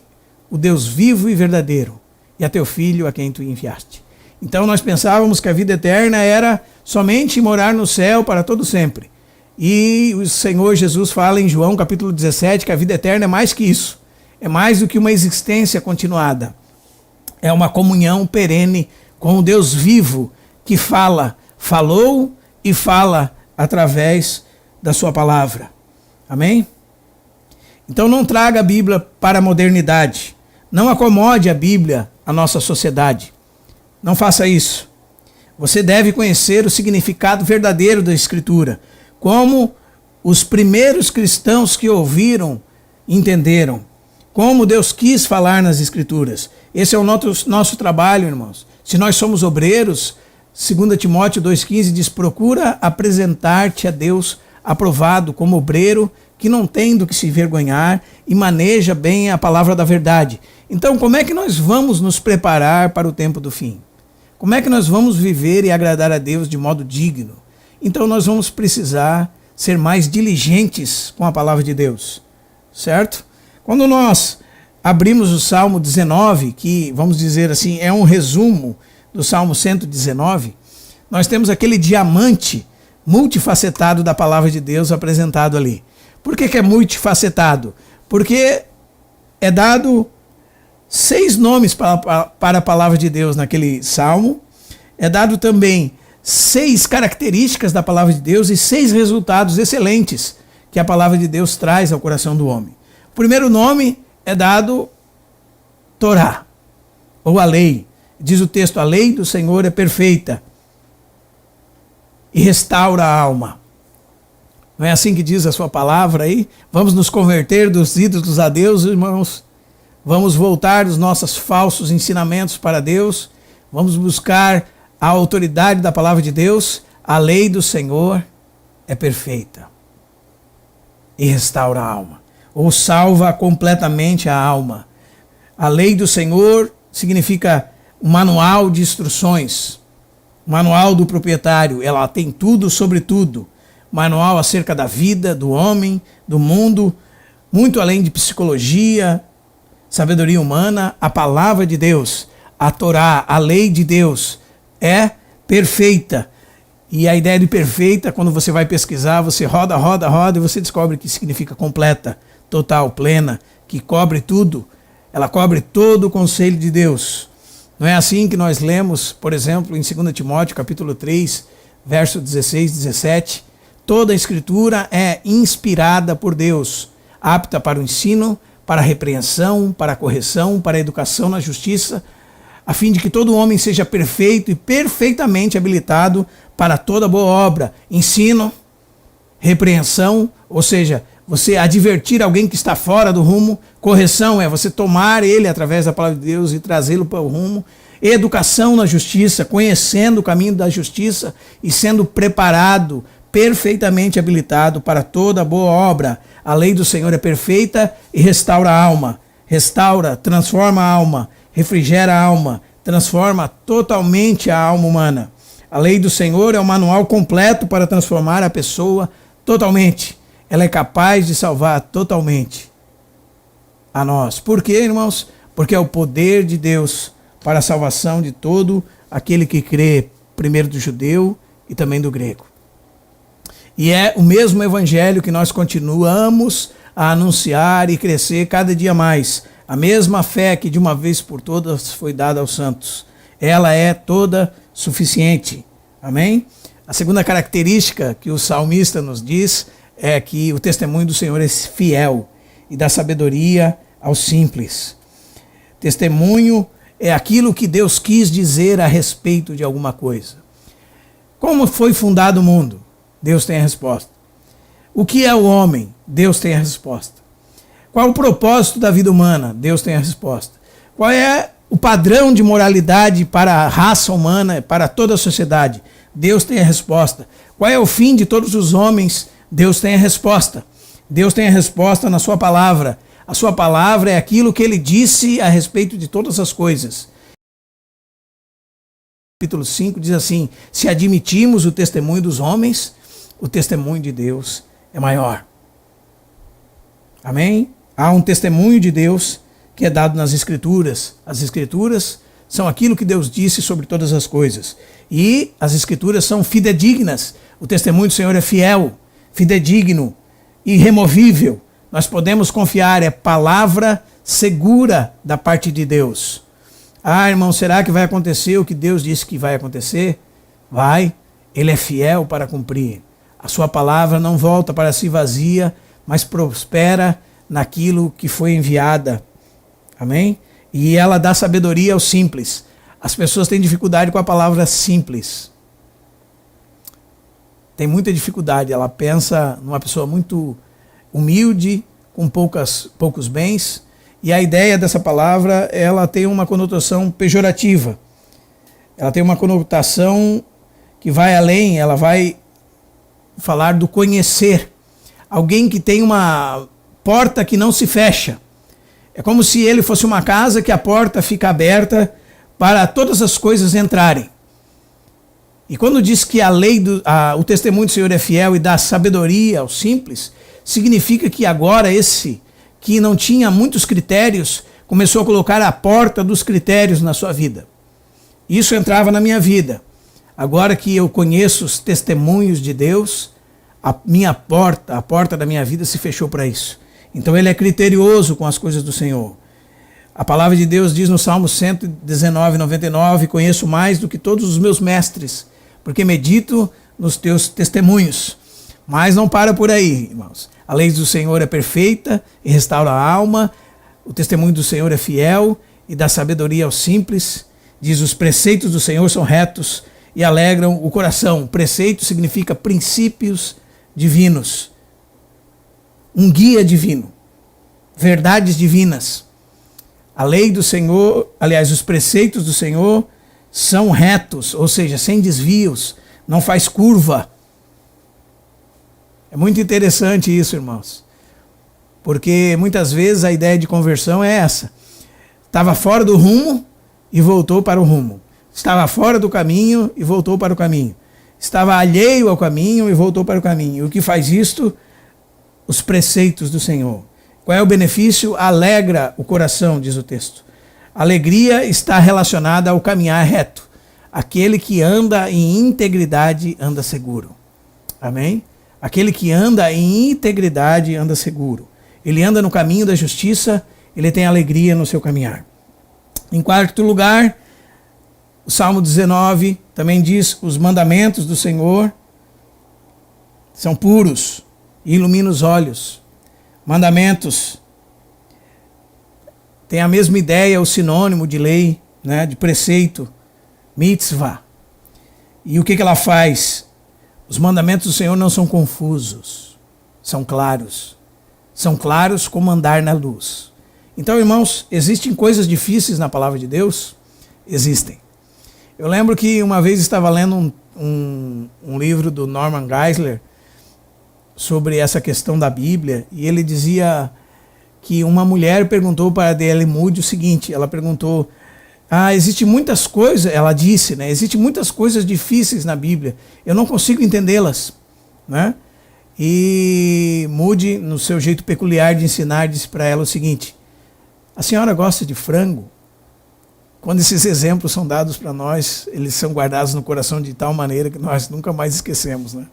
o Deus vivo e verdadeiro, e a teu Filho a quem tu enviaste. Então nós pensávamos que a vida eterna era somente morar no céu para todo sempre. E o Senhor Jesus fala em João capítulo 17 que a vida eterna é mais que isso. É mais do que uma existência continuada. É uma comunhão perene com o Deus vivo que falou e fala através da sua palavra. Amém? Então não traga a Bíblia para a modernidade. Não acomode a Bíblia à nossa sociedade. Não faça isso. Você deve conhecer o significado verdadeiro da Escritura, como os primeiros cristãos que ouviram entenderam, como Deus quis falar nas Escrituras. Esse é o nosso trabalho, irmãos. Se nós somos obreiros, 2 Timóteo 2,15 diz: procura apresentar-te a Deus aprovado como obreiro, que não tem do que se envergonhar e maneja bem a palavra da verdade. Então, como é que nós vamos nos preparar para o tempo do fim? Como é que nós vamos viver e agradar a Deus de modo digno? Então nós vamos precisar ser mais diligentes com a palavra de Deus, certo? Quando nós abrimos o Salmo 19, que vamos dizer assim, é um resumo do Salmo 119, nós temos aquele diamante multifacetado da palavra de Deus apresentado ali. Por que é multifacetado? Porque é dado 6 nomes para a palavra de Deus naquele salmo. É dado também 6 características da palavra de Deus e 6 resultados excelentes que a palavra de Deus traz ao coração do homem. O primeiro nome é dado Torá, ou a lei. Diz o texto: a lei do Senhor é perfeita e restaura a alma. Não é assim que diz a sua palavra aí? Vamos nos converter dos ídolos a Deus, irmãos. Vamos voltar dos nossos falsos ensinamentos para Deus. Vamos buscar a autoridade da palavra de Deus. A lei do Senhor é perfeita e restaura a alma, ou salva completamente a alma. A lei do Senhor significa um manual de instruções, manual do proprietário. Ela tem tudo sobre tudo. Manual acerca da vida, do homem, do mundo, muito além de psicologia, sabedoria humana. A palavra de Deus, a Torá, a lei de Deus é perfeita. E a ideia de perfeita, quando você vai pesquisar, você roda e você descobre que significa completa, total, plena, que cobre tudo. Ela cobre todo o conselho de Deus. Não é assim que nós lemos, por exemplo, em 2 Timóteo, capítulo 3, verso 16, 17. Toda a escritura é inspirada por Deus, apta para o ensino, para a repreensão, para a correção, para a educação na justiça, a fim de que todo homem seja perfeito e perfeitamente habilitado para toda boa obra. Ensino, repreensão, ou seja, você advertir alguém que está fora do rumo. Correção é você tomar ele através da palavra de Deus e trazê-lo para o rumo. Educação na justiça, conhecendo o caminho da justiça e sendo preparado, perfeitamente habilitado para toda boa obra. A lei do Senhor é perfeita e restaura a alma. Restaura, transforma a alma, refrigera a alma, transforma totalmente a alma humana. A lei do Senhor é um manual completo para transformar a pessoa totalmente. Ela é capaz de salvar totalmente a nós. Por quê, irmãos? Porque é o poder de Deus para a salvação de todo aquele que crê, primeiro do judeu e também do grego. E é o mesmo evangelho que nós continuamos a anunciar e crescer cada dia mais. A mesma fé que de uma vez por todas foi dada aos santos. Ela é toda suficiente. Amém? A segunda característica que o salmista nos diz é que o testemunho do Senhor é fiel e dá sabedoria aos simples. Testemunho é aquilo que Deus quis dizer a respeito de alguma coisa. Como foi fundado o mundo? Deus tem a resposta. O que é o homem? Deus tem a resposta. Qual o propósito da vida humana? Deus tem a resposta. Qual é o padrão de moralidade para a raça humana, para toda a sociedade? Deus tem a resposta. Qual é o fim de todos os homens? Deus tem a resposta. Deus tem a resposta na sua palavra. A sua palavra é aquilo que ele disse a respeito de todas as coisas. Capítulo 5 diz assim: se admitimos o testemunho dos homens, o testemunho de Deus é maior. Amém? Há um testemunho de Deus que é dado nas Escrituras. As Escrituras são aquilo que Deus disse sobre todas as coisas. E as Escrituras são fidedignas. O testemunho do Senhor é fiel, fidedigno, irremovível. Nós podemos confiar, é palavra segura da parte de Deus. Ah, irmão, será que vai acontecer o que Deus disse que vai acontecer? Vai. Ele é fiel para cumprir. A sua palavra não volta para si vazia, mas prospera naquilo que foi enviada. Amém? E ela dá sabedoria aos simples. As pessoas têm dificuldade com a palavra simples. Tem muita dificuldade. Ela pensa numa pessoa muito humilde, com poucos bens. E a ideia dessa palavra, ela tem uma conotação pejorativa. Ela tem uma conotação que vai além, ela vai falar do conhecer. Alguém que tem uma porta que não se fecha. É como se ele fosse uma casa que a porta fica aberta para todas as coisas entrarem. E quando diz que o testemunho do Senhor é fiel e dá sabedoria aos simples, significa que agora esse que não tinha muitos critérios começou a colocar a porta dos critérios na sua vida. Isso entrava na minha vida. Agora que eu conheço os testemunhos de Deus, a porta da minha vida se fechou para isso. Então ele é criterioso com as coisas do Senhor. A palavra de Deus diz no Salmo 119, 99, conheço mais do que todos os meus mestres, porque medito nos teus testemunhos. Mas não para por aí, irmãos. A lei do Senhor é perfeita e restaura a alma. O testemunho do Senhor é fiel e dá sabedoria aos simples. Diz, os preceitos do Senhor são retos e alegram o coração. Preceito significa princípios divinos. um guia divino, verdades divinas. A lei do Senhor, aliás, os preceitos do Senhor são retos, ou seja, sem desvios, não faz curva. É muito interessante isso, irmãos, porque muitas vezes a ideia de conversão é essa. Estava fora do rumo e voltou para o rumo. Estava fora do caminho e voltou para o caminho. Estava alheio ao caminho e voltou para o caminho. O que faz isto? Os preceitos do Senhor. Qual é o benefício? Alegra o coração, diz o texto. Alegria está relacionada ao caminhar reto. Aquele que anda em integridade anda seguro. Amém? Aquele que anda em integridade anda seguro. Ele anda no caminho da justiça, ele tem alegria no seu caminhar. Em quarto lugar, o Salmo 19 também diz: os mandamentos do Senhor são puros e iluminam os olhos. Mandamentos tem a mesma ideia, o sinônimo de lei, né, de preceito, mitzvah. E o que ela faz? Os mandamentos do Senhor não são confusos, são claros. São claros como andar na luz. Então, irmãos, existem coisas difíceis na palavra de Deus? Existem. Eu lembro que uma vez estava lendo um livro do Norman Geisler sobre essa questão da Bíblia, e ele dizia que uma mulher perguntou para D.L. Moody o seguinte, ela perguntou: existe muitas coisas, ela disse, né? Existem muitas coisas difíceis na Bíblia, eu não consigo entendê-las, né? E Moody, no seu jeito peculiar de ensinar, disse para ela o seguinte: a senhora gosta de frango? Quando esses exemplos são dados para nós, eles são guardados no coração de tal maneira que nós nunca mais esquecemos, né?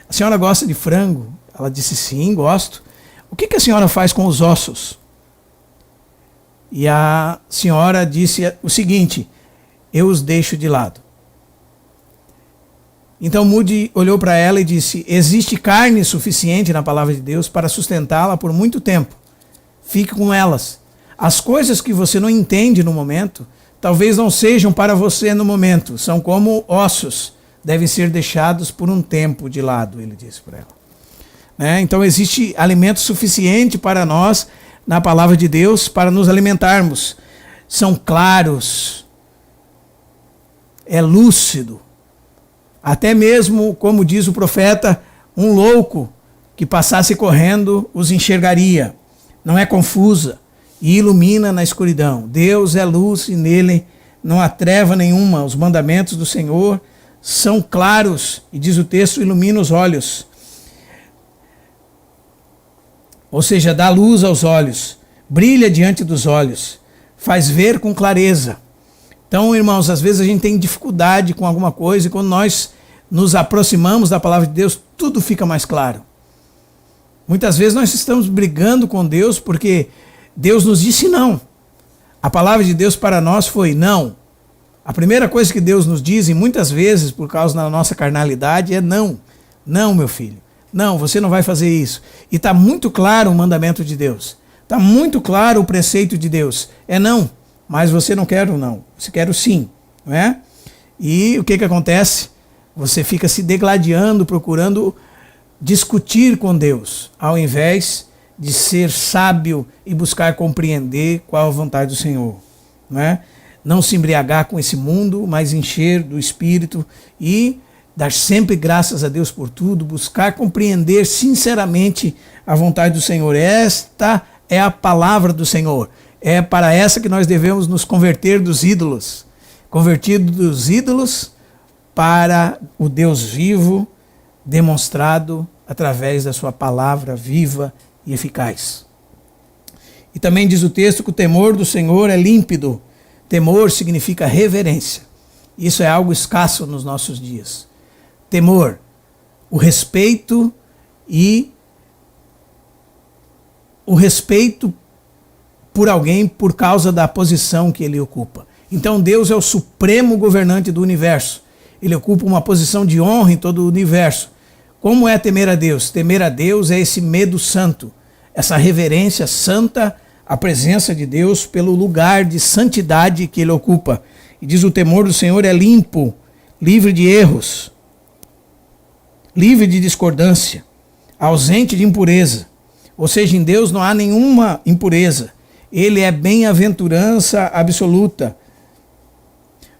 A senhora gosta de frango? Ela disse: sim, gosto. O que a senhora faz com os ossos? E a senhora disse o seguinte: eu os deixo de lado. Então Moody olhou para ela e disse: existe carne suficiente na palavra de Deus para sustentá-la por muito tempo. Fique com elas. As coisas que você não entende no momento, talvez não sejam para você no momento. São como ossos, devem ser deixados por um tempo de lado, ele disse para ela. Então existe alimento suficiente para nós na palavra de Deus para nos alimentarmos. São claros, é lúcido. Até mesmo, como diz o profeta, um louco que passasse correndo os enxergaria. Não é confusa e ilumina na escuridão. Deus é luz e nele não há treva nenhuma. Os mandamentos do Senhor são claros e, diz o texto, ilumina os olhos. Ou seja, dá luz aos olhos, brilha diante dos olhos, faz ver com clareza. Então, irmãos, às vezes a gente tem dificuldade com alguma coisa e quando nós nos aproximamos da palavra de Deus, tudo fica mais claro. Muitas vezes nós estamos brigando com Deus porque Deus nos disse não. A palavra de Deus para nós foi não. A primeira coisa que Deus nos diz, e muitas vezes por causa da nossa carnalidade, é não. Não, meu filho. Não, você não vai fazer isso. E está muito claro o mandamento de Deus. Está muito claro o preceito de Deus. É não, mas você não quer o não. Você quer o sim, não é? E o que acontece? Você fica se degladiando, procurando discutir com Deus, ao invés de ser sábio e buscar compreender qual a vontade do Senhor. Não é? Não se embriagar com esse mundo, mas encher do Espírito e dar sempre graças a Deus por tudo, buscar compreender sinceramente a vontade do Senhor. Esta é a palavra do Senhor. É para essa que nós devemos nos converter dos ídolos. Convertido dos ídolos para o Deus vivo, demonstrado através da sua palavra viva e eficaz. E também diz o texto que o temor do Senhor é límpido. Temor significa reverência. Isso é algo escasso nos nossos dias. Temor, o respeito e o respeito por alguém por causa da posição que ele ocupa. Então Deus é o supremo governante do universo. Ele ocupa uma posição de honra em todo o universo. Como é temer a Deus? Temer a Deus é esse medo santo, essa reverência santa à presença de Deus pelo lugar de santidade que ele ocupa. E diz: o temor do Senhor é limpo, livre de erros, livre de discordância, ausente de impureza. Ou seja, em Deus não há nenhuma impureza. Ele é bem-aventurança absoluta.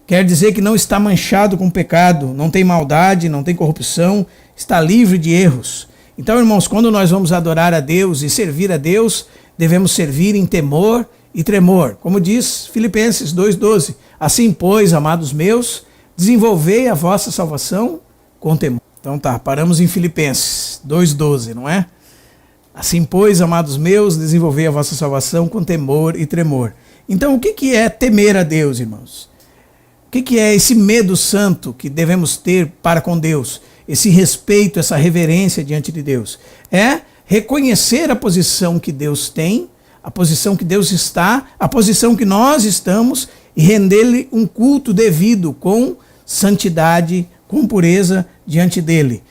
Quer dizer que não está manchado com pecado, não tem maldade, não tem corrupção, está livre de erros. Então, irmãos, quando nós vamos adorar a Deus e servir a Deus, devemos servir em temor e tremor. Como diz Filipenses 2,12. Assim, pois, amados meus, desenvolvei a vossa salvação com temor. Então tá, paramos em Filipenses 2,12, não é? Assim, pois, amados meus, desenvolvei a vossa salvação com temor e tremor. Então, o que é temer a Deus, irmãos? O que é esse medo santo que devemos ter para com Deus? Esse respeito, essa reverência diante de Deus? É reconhecer a posição que Deus tem, a posição que Deus está, a posição que nós estamos e render-lhe um culto devido com santidade, com pureza diante dele.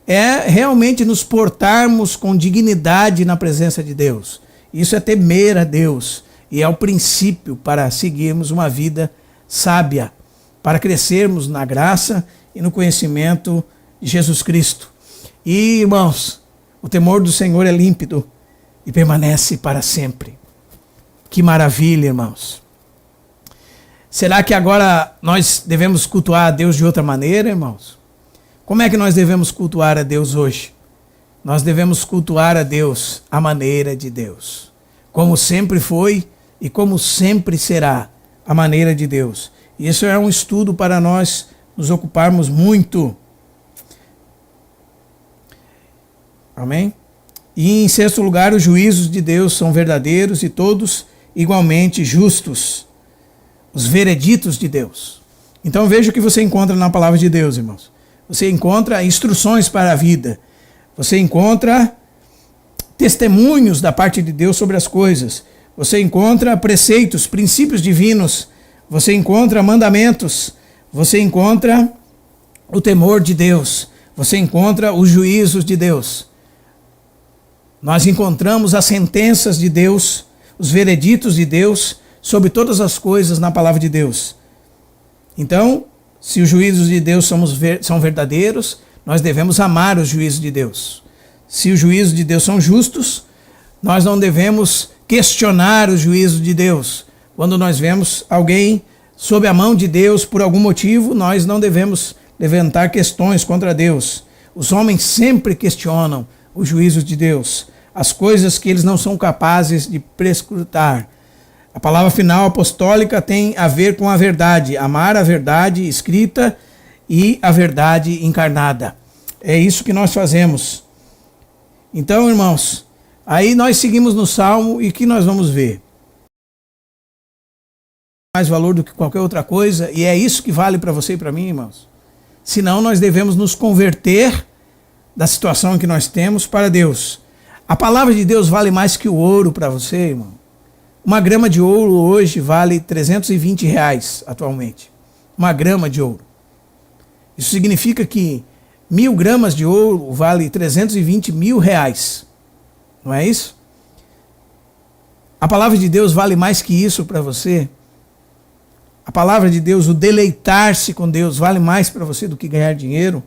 É realmente nos portarmos com dignidade na presença de Deus. Isso é temer a Deus e é o princípio para seguirmos uma vida sábia, para crescermos na graça e no conhecimento de Jesus Cristo. E, irmãos, o temor do Senhor é límpido e permanece para sempre. Que maravilha, irmãos. Será que agora nós devemos cultuar a Deus de outra maneira, irmãos? Como é que nós devemos cultuar a Deus hoje? Nós devemos cultuar a Deus à maneira de Deus. Como sempre foi e como sempre será a maneira de Deus. Isso é um estudo para nós nos ocuparmos muito. Amém? E em sexto lugar, os juízos de Deus são verdadeiros e todos igualmente justos. Os vereditos de Deus. Então veja o que você encontra na palavra de Deus, irmãos. Você encontra instruções para a vida. Você encontra testemunhos da parte de Deus sobre as coisas. Você encontra preceitos, princípios divinos. Você encontra mandamentos. Você encontra o temor de Deus. Você encontra os juízos de Deus. Nós encontramos as sentenças de Deus, os vereditos de Deus sobre todas as coisas na palavra de Deus. Então, se os juízos de Deus são verdadeiros, nós devemos amar os juízos de Deus. Se os juízos de Deus são justos, nós não devemos questionar os juízos de Deus. Quando nós vemos alguém sob a mão de Deus por algum motivo, nós não devemos levantar questões contra Deus. Os homens sempre questionam os juízos de Deus, as coisas que eles não são capazes de prescrutar. A palavra final apostólica tem a ver com a verdade, amar a verdade escrita e a verdade encarnada. É isso que nós fazemos. Então, irmãos, aí nós seguimos no Salmo e o que nós vamos ver? Mais valor do que qualquer outra coisa, e é isso que vale para você e para mim, irmãos. Senão nós devemos nos converter da situação que nós temos para Deus. A palavra de Deus vale mais que o ouro para você, irmão. Uma grama de ouro hoje vale R$320 atualmente. Uma grama de ouro. Isso significa que 1.000 gramas de ouro vale R$320 mil. Não é isso? A palavra de Deus vale mais que isso para você. A palavra de Deus, o deleitar-se com Deus, vale mais para você do que ganhar dinheiro.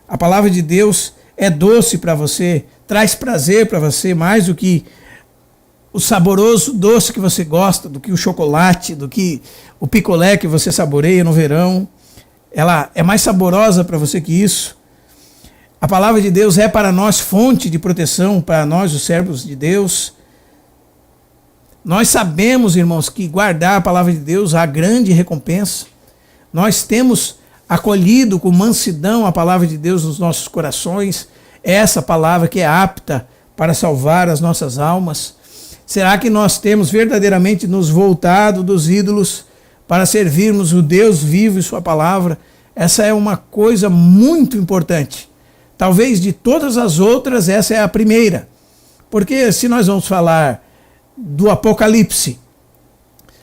A palavra de Deus é doce para você, traz prazer para você mais do que o saboroso doce que você gosta, do que o chocolate, do que o picolé que você saboreia no verão. Ela é mais saborosa para você que isso. A palavra de Deus é para nós fonte de proteção, para nós, os servos de Deus. Nós sabemos, irmãos, que guardar a palavra de Deus há grande recompensa. Nós temos acolhido com mansidão a palavra de Deus nos nossos corações. Essa palavra que é apta para salvar as nossas almas. Será que nós temos verdadeiramente nos voltado dos ídolos para servirmos o Deus vivo e sua palavra? Essa é uma coisa muito importante. Talvez de todas as outras, essa é a primeira. Porque se nós vamos falar do Apocalipse,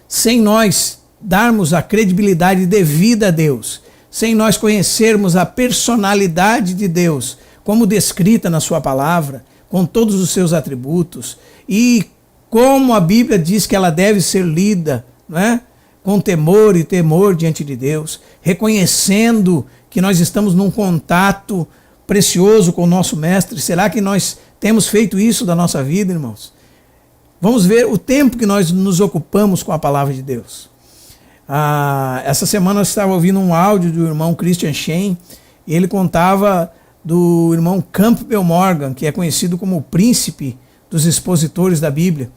sem nós darmos a credibilidade devida a Deus, sem nós conhecermos a personalidade de Deus, como descrita na sua palavra, com todos os seus atributos, e como a Bíblia diz que ela deve ser lida, não é? Com temor e temor diante de Deus, reconhecendo que nós estamos num contato precioso com o nosso Mestre. Será que nós temos feito isso da nossa vida, irmãos? Vamos ver o tempo que nós nos ocupamos com a palavra de Deus. Essa semana eu estava ouvindo um áudio do irmão Christian Shane, e ele contava do irmão Campbell Morgan, que é conhecido como o príncipe dos expositores da Bíblia.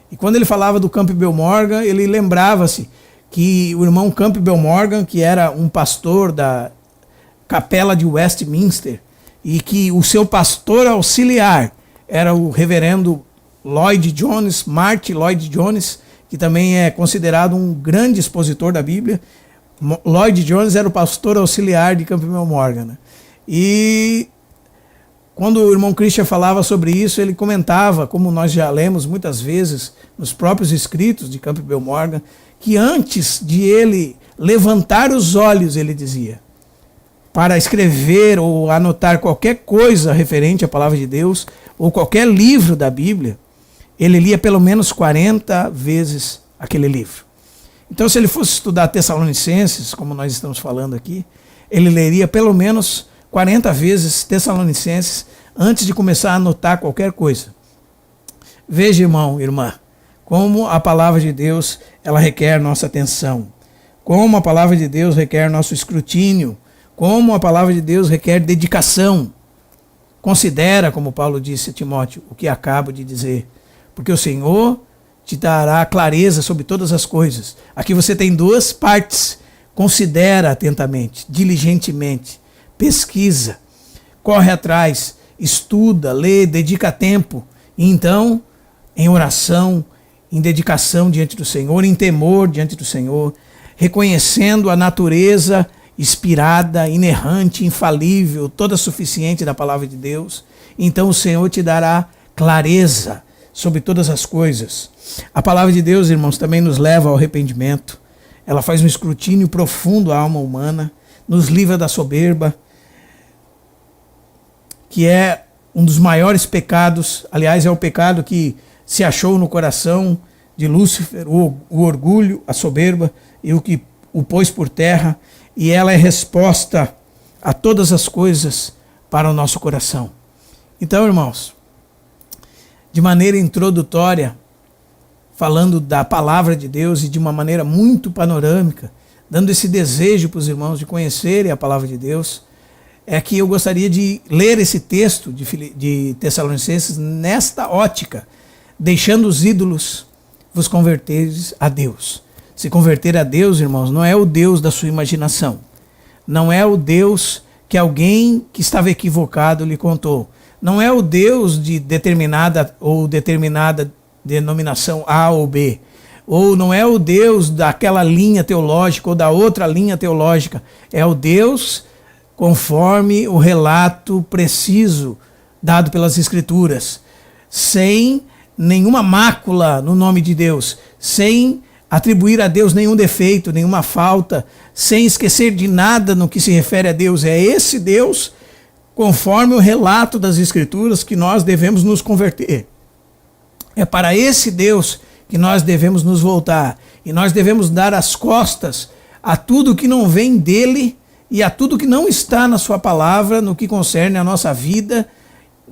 E quando ele falava do Campbell Morgan, ele lembrava-se que o irmão Campbell Morgan, que era um pastor da capela de Westminster, e que o seu pastor auxiliar era o reverendo Lloyd Jones, Martin Lloyd Jones, que também é considerado um grande expositor da Bíblia. Lloyd Jones era o pastor auxiliar de Campbell Morgan, né? E quando o irmão Christian falava sobre isso, ele comentava, como nós já lemos muitas vezes nos próprios escritos de Campbell Morgan, que antes de ele levantar os olhos, ele dizia, para escrever ou anotar qualquer coisa referente à palavra de Deus, ou qualquer livro da Bíblia, ele lia pelo menos 40 vezes aquele livro. Então, se ele fosse estudar Tessalonicenses, como nós estamos falando aqui, ele leria pelo menos 40 vezes Tessalonicenses antes de começar a anotar qualquer coisa. Veja, irmão, irmã, como a palavra de Deus ela requer nossa atenção, como a palavra de Deus requer nosso escrutínio, como a palavra de Deus requer dedicação. Considera, como Paulo disse a Timóteo, o que acabo de dizer, porque o Senhor te dará clareza sobre todas as coisas. Aqui você tem duas partes. Considera atentamente, diligentemente, pesquisa, corre atrás, estuda, lê, dedica tempo. E então, em oração, em dedicação diante do Senhor, em temor diante do Senhor, reconhecendo a natureza inspirada, inerrante, infalível, toda suficiente da palavra de Deus, então o Senhor te dará clareza sobre todas as coisas. A palavra de Deus, irmãos, também nos leva ao arrependimento. Ela faz um escrutínio profundo à alma humana, nos livra da soberba, que é um dos maiores pecados. Aliás, é o pecado que se achou no coração de Lúcifer, o orgulho, a soberba, e o que o pôs por terra, e ela é resposta a todas as coisas para o nosso coração. Então, irmãos, de maneira introdutória, falando da palavra de Deus e de uma maneira muito panorâmica, dando esse desejo para os irmãos de conhecerem a palavra de Deus, é que eu gostaria de ler esse texto de Tessalonicenses nesta ótica, deixando os ídolos vos converteres a Deus. Se converter a Deus, irmãos, não é o Deus da sua imaginação, não é o Deus que alguém que estava equivocado lhe contou, não é o Deus de determinada denominação A ou B, ou não é o Deus daquela linha teológica ou da outra linha teológica, é o Deus conforme o relato preciso dado pelas Escrituras, sem nenhuma mácula no nome de Deus, sem atribuir a Deus nenhum defeito, nenhuma falta, sem esquecer de nada no que se refere a Deus. É esse Deus, conforme o relato das Escrituras, que nós devemos nos converter. É para esse Deus que nós devemos nos voltar. E nós devemos dar as costas a tudo que não vem dele e a tudo que não está na sua palavra, no que concerne a nossa vida,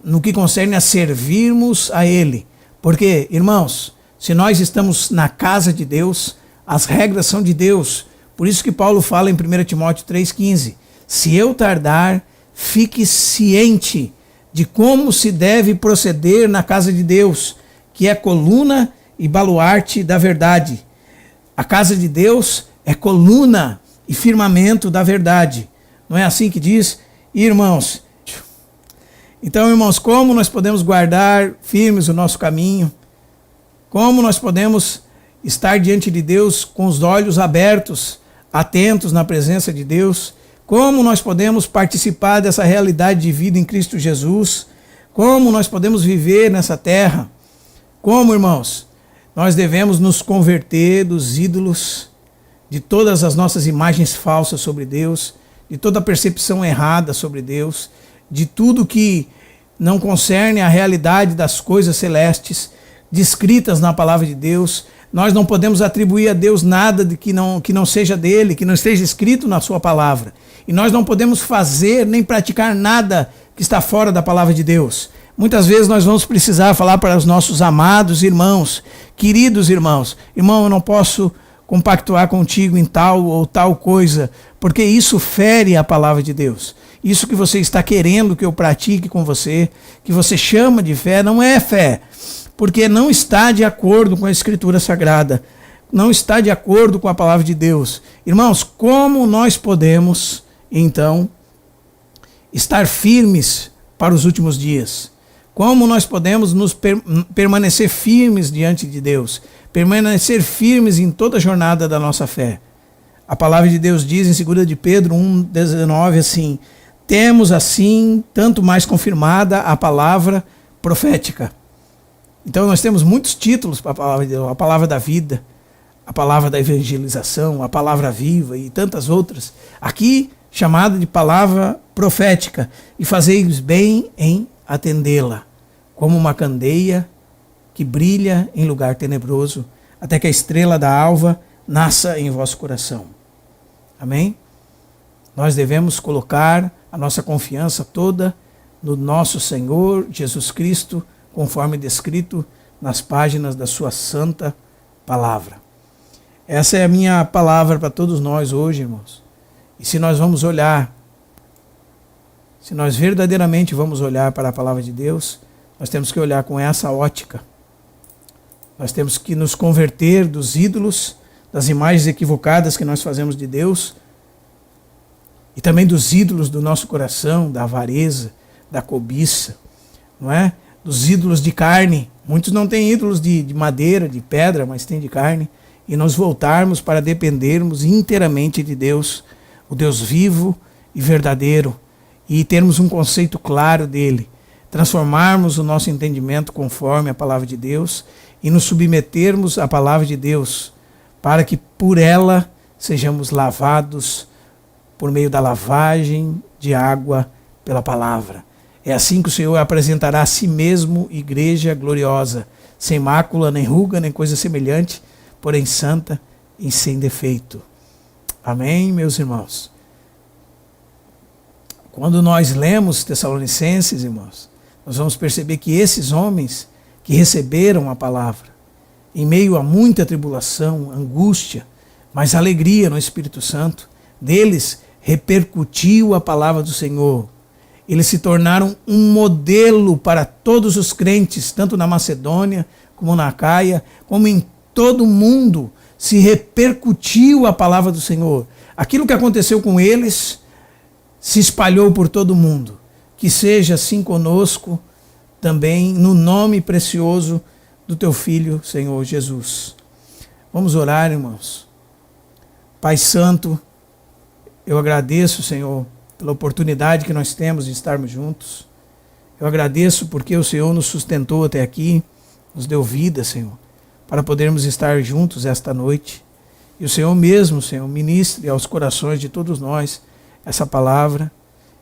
no que concerne a servirmos a ele. Porque, irmãos, se nós estamos na casa de Deus, as regras são de Deus. Por isso que Paulo fala em 1 Timóteo 3,15, se eu tardar, fique ciente de como se deve proceder na casa de Deus, que é coluna e baluarte da verdade. A casa de Deus é coluna e firmamento da verdade. Não é assim que diz, irmãos? Então, irmãos, como nós podemos guardar firmes o nosso caminho? Como nós podemos estar diante de Deus com os olhos abertos, atentos na presença de Deus? Como nós podemos participar dessa realidade de vida em Cristo Jesus? Como nós podemos viver nessa terra? Como, irmãos? Nós devemos nos converter dos ídolos, de todas as nossas imagens falsas sobre Deus, de toda a percepção errada sobre Deus, de tudo que não concerne a realidade das coisas celestes, descritas na palavra de Deus. Nós não podemos atribuir a Deus nada de que não seja dele, que não esteja escrito na sua palavra. E nós não podemos fazer nem praticar nada que está fora da palavra de Deus. Muitas vezes nós vamos precisar falar para os nossos amados irmãos, queridos irmãos, irmão, eu não posso compactuar contigo em tal ou tal coisa, porque isso fere a palavra de Deus. Isso que você está querendo que eu pratique com você, que você chama de fé, não é fé, porque não está de acordo com a Escritura Sagrada, não está de acordo com a palavra de Deus. Irmãos, como nós podemos, então, estar firmes para os últimos dias? Como nós podemos permanecer firmes diante de Deus? Permanecer firmes em toda a jornada da nossa fé. A palavra de Deus diz em 2 de Pedro 1,19 assim: temos assim tanto mais confirmada a palavra profética. Então nós temos muitos títulos para a palavra de Deus: a palavra da vida, a palavra da evangelização, a palavra viva e tantas outras. Aqui chamada de palavra profética. E fazeis bem em atendê-la, como uma candeia que brilha em lugar tenebroso, até que a estrela da alva nasça em vosso coração. Amém? Nós devemos colocar a nossa confiança toda no nosso Senhor Jesus Cristo, conforme descrito nas páginas da sua santa palavra. Essa é a minha palavra para todos nós hoje, irmãos. E se nós vamos olhar, se nós verdadeiramente vamos olhar para a palavra de Deus, nós temos que olhar com essa ótica. Nós temos que nos converter dos ídolos, das imagens equivocadas que nós fazemos de Deus, e também dos ídolos do nosso coração, da avareza, da cobiça, não é? Dos ídolos de carne. Muitos não têm ídolos de madeira, de pedra, mas têm de carne. E nós voltarmos para dependermos inteiramente de Deus, o Deus vivo e verdadeiro, e termos um conceito claro dele, transformarmos o nosso entendimento conforme a palavra de Deus e nos submetermos à palavra de Deus, para que por ela sejamos lavados por meio da lavagem de água pela palavra. É assim que o Senhor apresentará a si mesmo igreja gloriosa, sem mácula, nem ruga, nem coisa semelhante, porém santa e sem defeito. Amém, meus irmãos? Quando nós lemos Tessalonicenses, irmãos, nós vamos perceber que esses homens que receberam a palavra, em meio a muita tribulação, angústia, mas alegria no Espírito Santo, deles repercutiu a palavra do Senhor. Eles se tornaram um modelo para todos os crentes, tanto na Macedônia, como na Acaia, como em todo o mundo. Se repercutiu a palavra do Senhor. Aquilo que aconteceu com eles se espalhou por todo o mundo. Que seja assim conosco também, no nome precioso do teu Filho, Senhor Jesus. Vamos orar, irmãos. Pai Santo, eu agradeço, Senhor, pela oportunidade que nós temos de estarmos juntos. Eu agradeço porque o Senhor nos sustentou até aqui, nos deu vida, Senhor, para podermos estar juntos esta noite. E o Senhor mesmo, Senhor, ministre aos corações de todos nós essa palavra,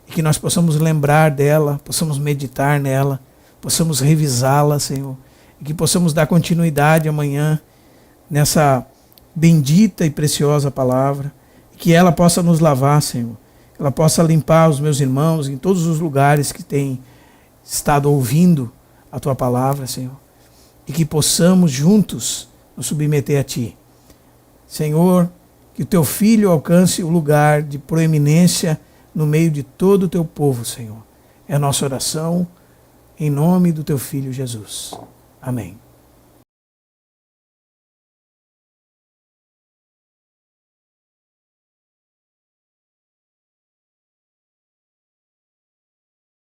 e que nós possamos lembrar dela, possamos meditar nela, possamos revisá-la, Senhor, e que possamos dar continuidade amanhã nessa bendita e preciosa palavra, e que ela possa nos lavar, Senhor, ela possa limpar os meus irmãos em todos os lugares que têm estado ouvindo a tua palavra, Senhor, e que possamos juntos nos submeter a ti. Senhor, que o teu Filho alcance o lugar de proeminência no meio de todo o teu povo, Senhor. É a nossa oração, em nome do teu Filho Jesus. Amém.